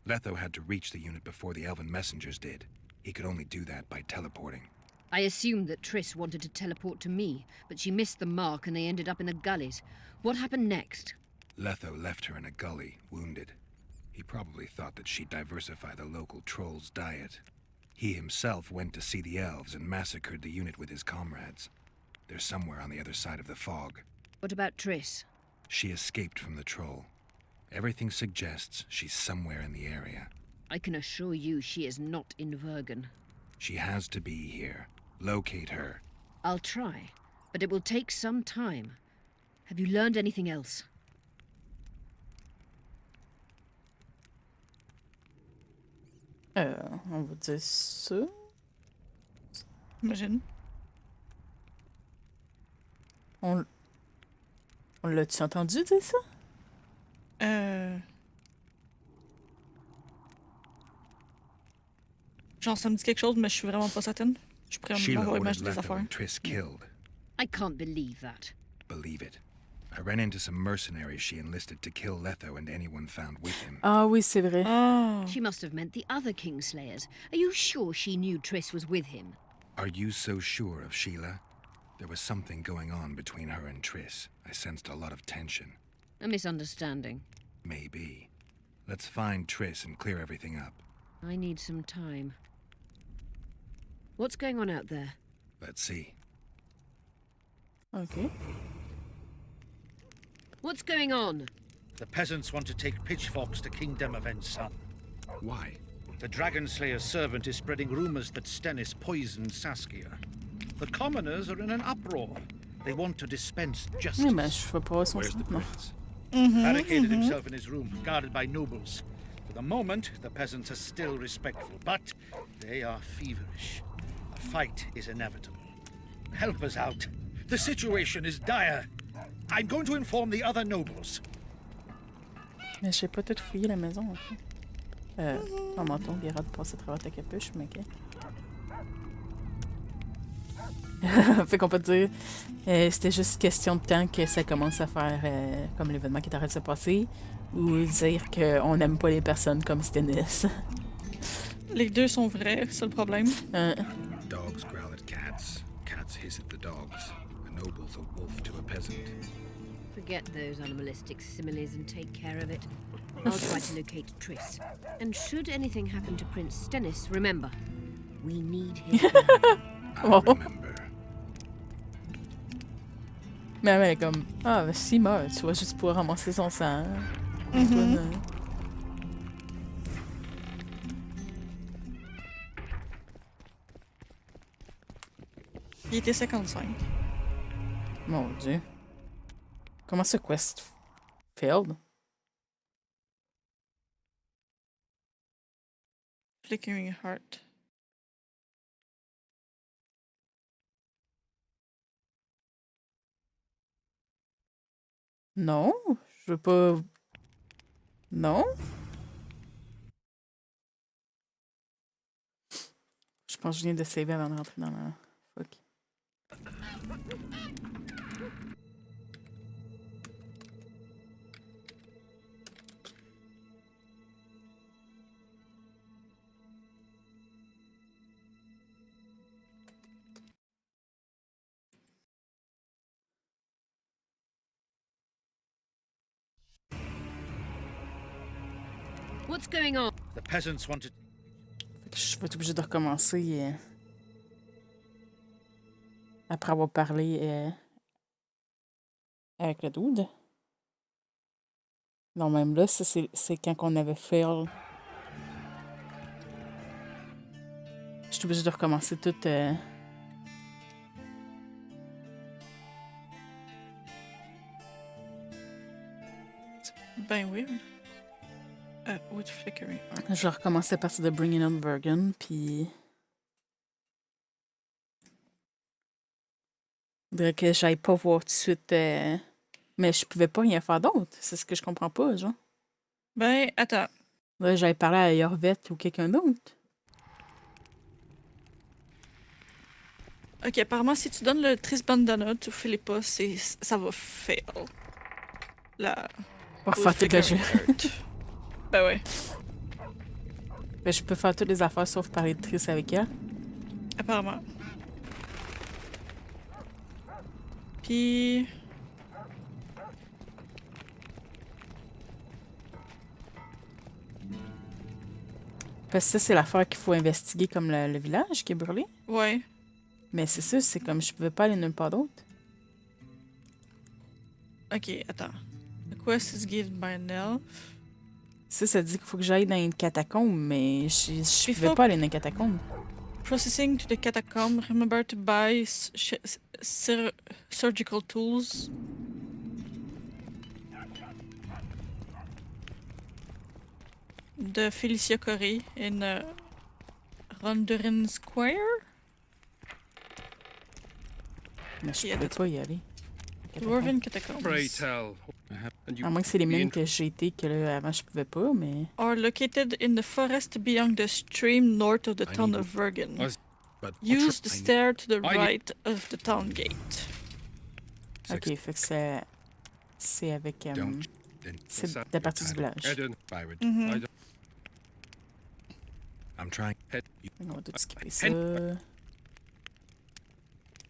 Letho had to reach the unit before the Elven messengers did. He could only do that by teleporting. I assumed that Triss wanted to teleport to me, but she missed the mark and they ended up in the gullies. What happened next? Letho left her in a gully, wounded. He probably thought that she'd diversify the local trolls' diet. He himself went to see the elves and massacred the unit with his comrades. They're somewhere on the other side of the fog. What about Triss? She escaped from the troll. Everything suggests she's somewhere in the area. I can assure you she is not in Vergen. She has to be here. Locate her. I'll try, but it will take some time. Have you learned anything else? On va dire ça. Imagine. On l'a-tu entendu dire ça? Genre, ça me dit quelque chose, mais je suis vraiment pas certaine. Je pourrais Sheila m'avoir ordered imaginé des Letho affaires. and Triss killed. I can't believe that. Believe it. I ran into some mercenaries she enlisted to kill Letho and anyone found with him. Ah oui, c'est vrai. Oh. She must have meant the other Kingslayers. Are you sure she knew Triss was with him? Are you so sure of Sheila? There was something going on between her and Triss. I sensed a lot of tension. A misunderstanding. Maybe. Let's find Triss and clear everything up. I need some time. What's going on out there? Let's see. OK. What's going on? The peasants want to take pitchforks to King Demavend's son. Why? The Dragon Slayer's servant is spreading rumors that Stennis poisoned Saskia. The commoners are in an uproar. They want to dispense justice. Oui, ben, je veux pas son Where's the sang, non. prince? Barricaded himself in his room, guarded by nobles. For the moment, the peasants are still respectful, but they are feverish. A fight is inevitable. Help us out. The situation is dire. I'm going to inform the other nobles. Mais j'ai pas tout fouillé la maison, en fait. En menton, il ira de passer à travers ta capuche, mais OK. Fait qu'on peut dire, c'était juste question de temps que ça commence à faire comme l'événement qui est en train de se passer, ou dire qu'on n'aime pas les personnes comme Stennis. Les deux sont vrais, c'est le problème. Dogs growl at cats. Cats hiss at the dogs. A noble's a wolf to a peasant. Forget those animalistic similes and take care of it. I'll try to locate Triss. And should anything happen to Prince Stennis, remember, we need his I'll remember. Mais elle est comme, ah, ben, s'il meurt, tu vas juste pouvoir ramasser son sang. Il était 55. Mon Dieu. Comment ce quest failed? Flickering Heart. Non, je veux pas... Non? Je pense que je viens de saver avant de rentrer dans la... Fuck. What's going on? The peasants wanted... Je vais être obligée de recommencer après avoir parlé avec le dude. Non, même là, ça, c'est quand on avait fail. Je suis obligée de recommencer tout. Ben oui. With Flickering Heart. Je vais recommencer à partir de Bringing on Vergen, puis... Je dirais que j'aille pas voir tout de suite... Mais je pouvais pas rien faire d'autre. C'est ce que je comprends pas, genre. Ben, attends. Là, j'allais parler à Yorvet ou quelqu'un d'autre. Ok, apparemment, si tu donnes le triste bandana to Philippa, ça va fail. La... On va faire tout le jeu. Ben ouais. Ben, je peux faire toutes les affaires sauf parler de Triss avec elle. Apparemment. Puis... Parce que ça, c'est l'affaire qu'il faut investiguer comme le village qui est brûlé. Ouais. Mais c'est ça, c'est comme je pouvais pas aller nulle part d'autre. Ok, attends. The quest is given by an elf. Ça dit qu'il faut que j'aille dans une catacombe, mais je pouvais faut- pas aller dans une catacombe. Processing to the catacomb. Remember to buy surgical tools. De Felicia Corey in Ronderin Square. Mais je Yeah, pouvais that's- pas y aller. Dwarven Catacombs. Pray tell. And you À moins que c'est les be mêmes int- que j'ai été, que là, avant je pouvais pas, mais... Are located in the forest beyond the stream north of the I town need- of Vergen. But Use the stair to the I need- right of the town gate. Ok, fait que c'est avec... Don't. Then c'est de la partie du village. Eden, Byron. Mhm. I don't- I'm trying. Head. On va tout skipper ça.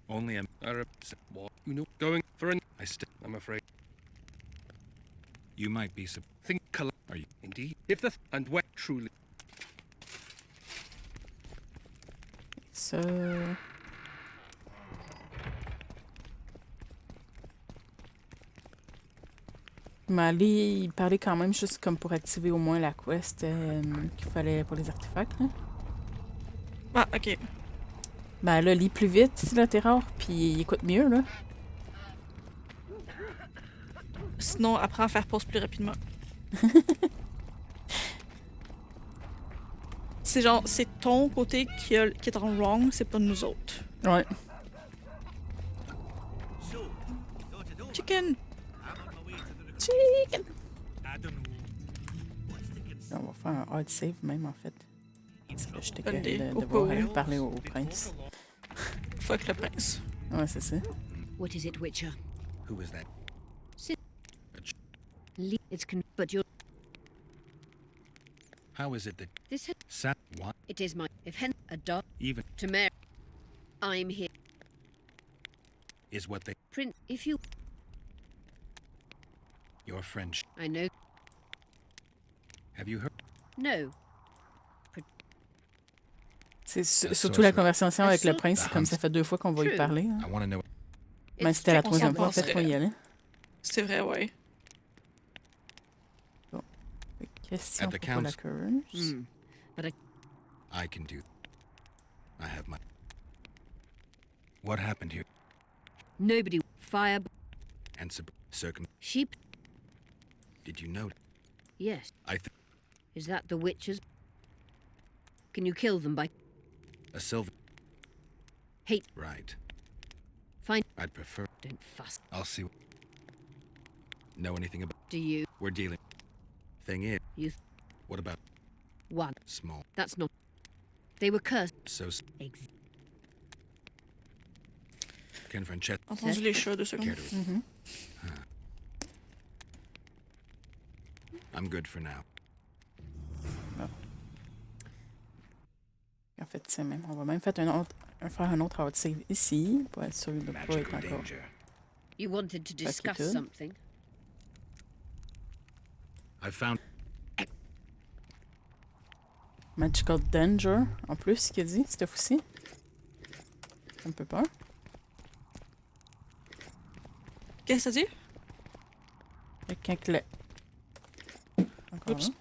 Only Arab. What? You know, going for an. I still. I'm afraid. You might be Think Are you? indeed. If the and where truly. Ça. Mais aller y parler quand même, juste comme pour activer au moins la quest qu'il fallait pour les artefacts. Là. Ah, ok. Ben là, lis plus vite, là, t'es rare, puis il écoute mieux, là. Sinon, apprends à faire pause plus rapidement. C'est genre, c'est ton côté qui est en wrong, c'est pas nous autres. Ouais. Chicken! Chicken! I don't know. On va faire un hard save même, en fait. J'étais Bonne idée. curieuse Au de cas voir où. parler au prince. Fuck le prince. Ouais, c'est ça. What is it, Witcher? Who is that? It's but you're. How is it that This what it is my. If hen a dog even to Mary, I'm here. is what they Prince, if you. your French? I know. Have you heard? No. C'est surtout la conversation avec le prince, c'est comme ça fait 2 fois qu'on va y parler. Hein. I want to know. Mais c'était la On s'en 3e fois, en fait, qu'on y allait. C'est vrai, ouais. Bon. Question At the pour la council. curse. But I can do. I have my. What happened here? nobody fire And circum. sheep. Did you know? Yes. I Is that the witches? Can you kill them by a silver. hate? Right. Fine. I'd prefer. Don't fuss. I'll see. Know anything about? Do you? We're dealing. Thing is. You. What about One. small? That's not. They were cursed. So. Ex- Can Francesca Entendu les chats 2 secondes. care to? I'm good for now. En fait, c'est même. On va même faire un autre hard save ici, pour être sûr de ne pas être encore. You wanted to discuss good. something. I found. Magical Danger, en plus, qu'il a dit, cette fois-ci. Ça me fait peur. Qu'est-ce que ça dit? Quelqu'un qui l'a. Encore Oups. là.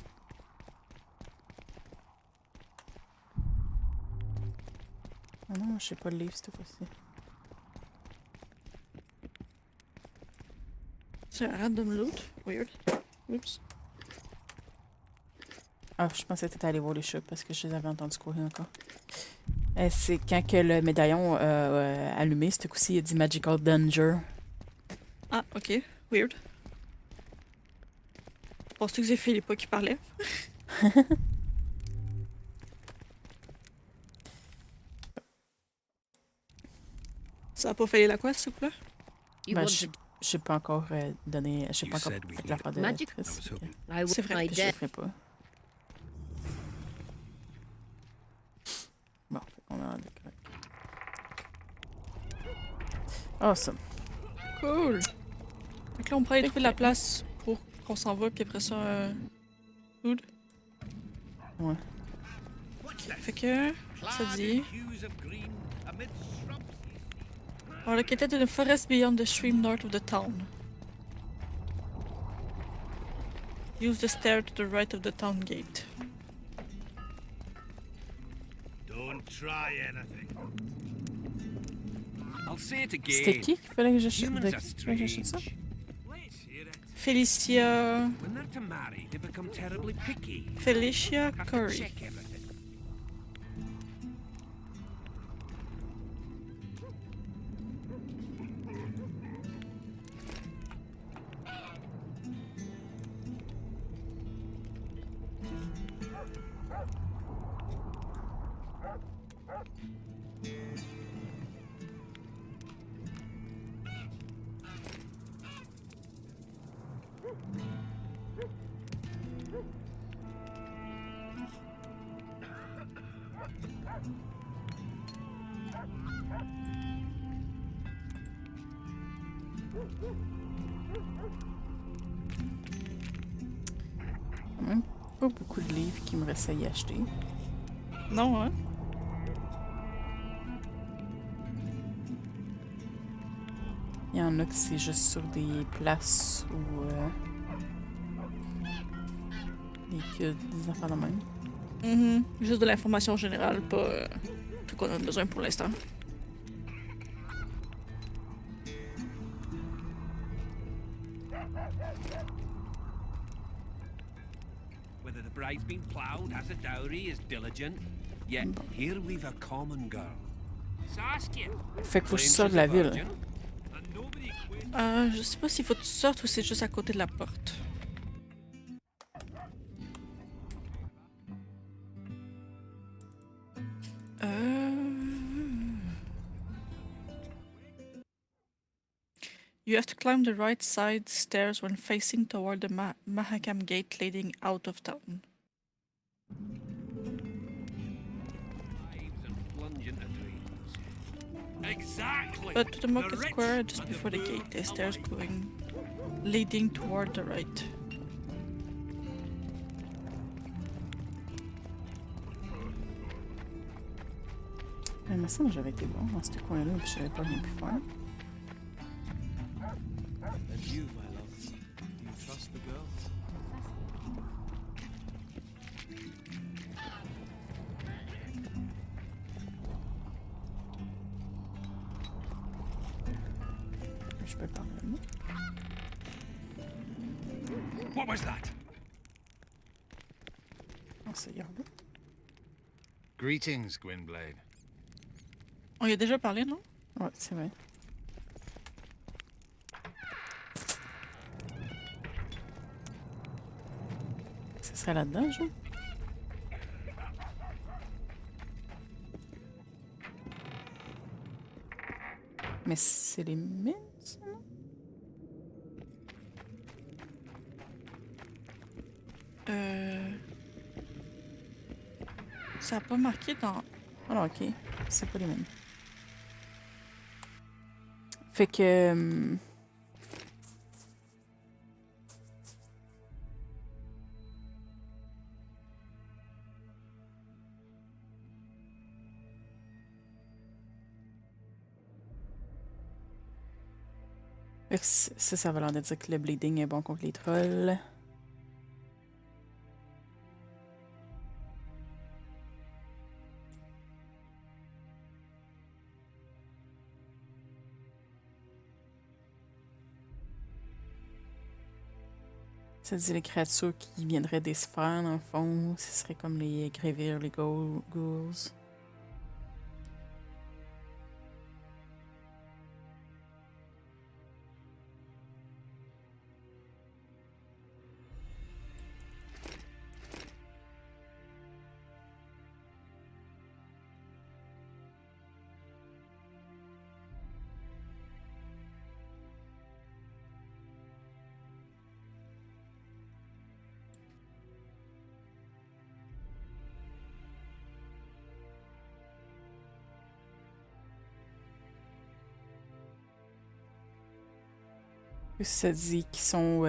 Ah non, je sais pas le livre cette fois-ci. C'est un random loot. Weird. Oups. Ah, je pensais que t'étais allé voir les chats parce que je les avais entendus courir encore. C'est quand que le médaillon allumé, ce coup-ci, il a dit Magical Danger. Ah, ok. Weird. Penses-tu que c'est Philippa qui parlait? Ça a pas fallu la quoi, ce coup-là? You Ben, wanted. j'ai pas encore donné. J'ai You pas encore said we fait l'affaire de Magic. I Chris, was hoping. I C'est vrai, I que je le dare. ferai pas. Bon, fait qu'on a le correct. Awesome. Cool! Donc là, on pourrait aller trouver la place pour qu'on s'en va, puis après ça, food. Ouais. Fait que, ça dit... On located in the forest beyond the stream north of the town. Use the stair to the right of the town gate. Don't try anything. I'll say it C'était again. qui qu'il fallait que j'achète Humans are ça? strange. Let's hear it. Felicia... When they're to marry, they become terribly picky. Felicia Have to Curry. check everything. Quand même pas beaucoup de livres qui me restent à y acheter. Non, hein? Il y en a que c'est juste sur des places ou des affaires de même. Juste de l'information générale, pas tout qu'on a besoin pour l'instant. Whether the bride's been ploughed, has a dowry, is diligent. Yet here we've a common girl. Saskia. Fait qu'il faut que je sorte de la ville. Je sais pas s'il faut que tu sortes ou c'est juste à côté de la porte. You have to climb the right side stairs when facing toward the Mahakam gate leading out of town. Exactly. But to the market square, just before the gate, there's stairs going, leading toward the right. Il me semble que j'avais été bon dans ce coin-là, puis j'avais pas rien pu faire. And you, my love, you trust the girl? Je peux parler là. What was that? On s'est regardé. Greetings, Gwynblade. On y a déjà parlé, non? Ouais, c'est vrai. Ce serait là-dedans, je. Mais c'est les mines, ça, non? Ça a pas marqué dans... Ah non, ok. C'est pas les mêmes. Fait que... Fait que ça va l'air de dire que le bleeding est bon contre les trolls. Ça dit les créatures qui viendraient des sphères, dans le fond. Ce serait comme les grévires, les ghouls. Ça dit qu'ils sont...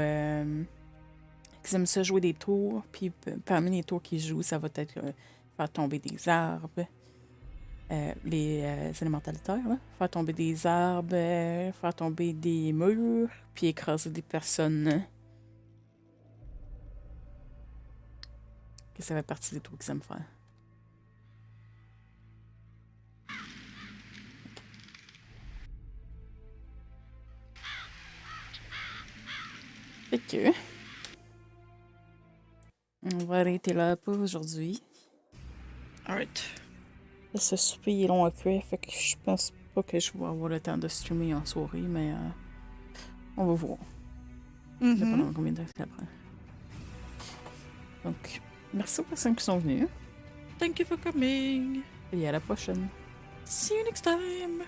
qu'ils aiment ça jouer des tours, puis parmi les tours qu'ils jouent, ça va être faire tomber des arbres, les élémentalitaires, là. Faire tomber des arbres, faire tomber des murs, puis écraser des personnes. Que ça fait partie des tours qu'ils aiment faire. Fait que... On va arrêter là pour aujourd'hui. Alright. Ce souper est long à cuire, fait que je pense pas que je vais avoir le temps de streamer en soirée, mais on va voir. Dépendant combien de temps ça prend. Donc, merci aux personnes qui sont venues. Thank you for coming. Et à la prochaine. See you next time.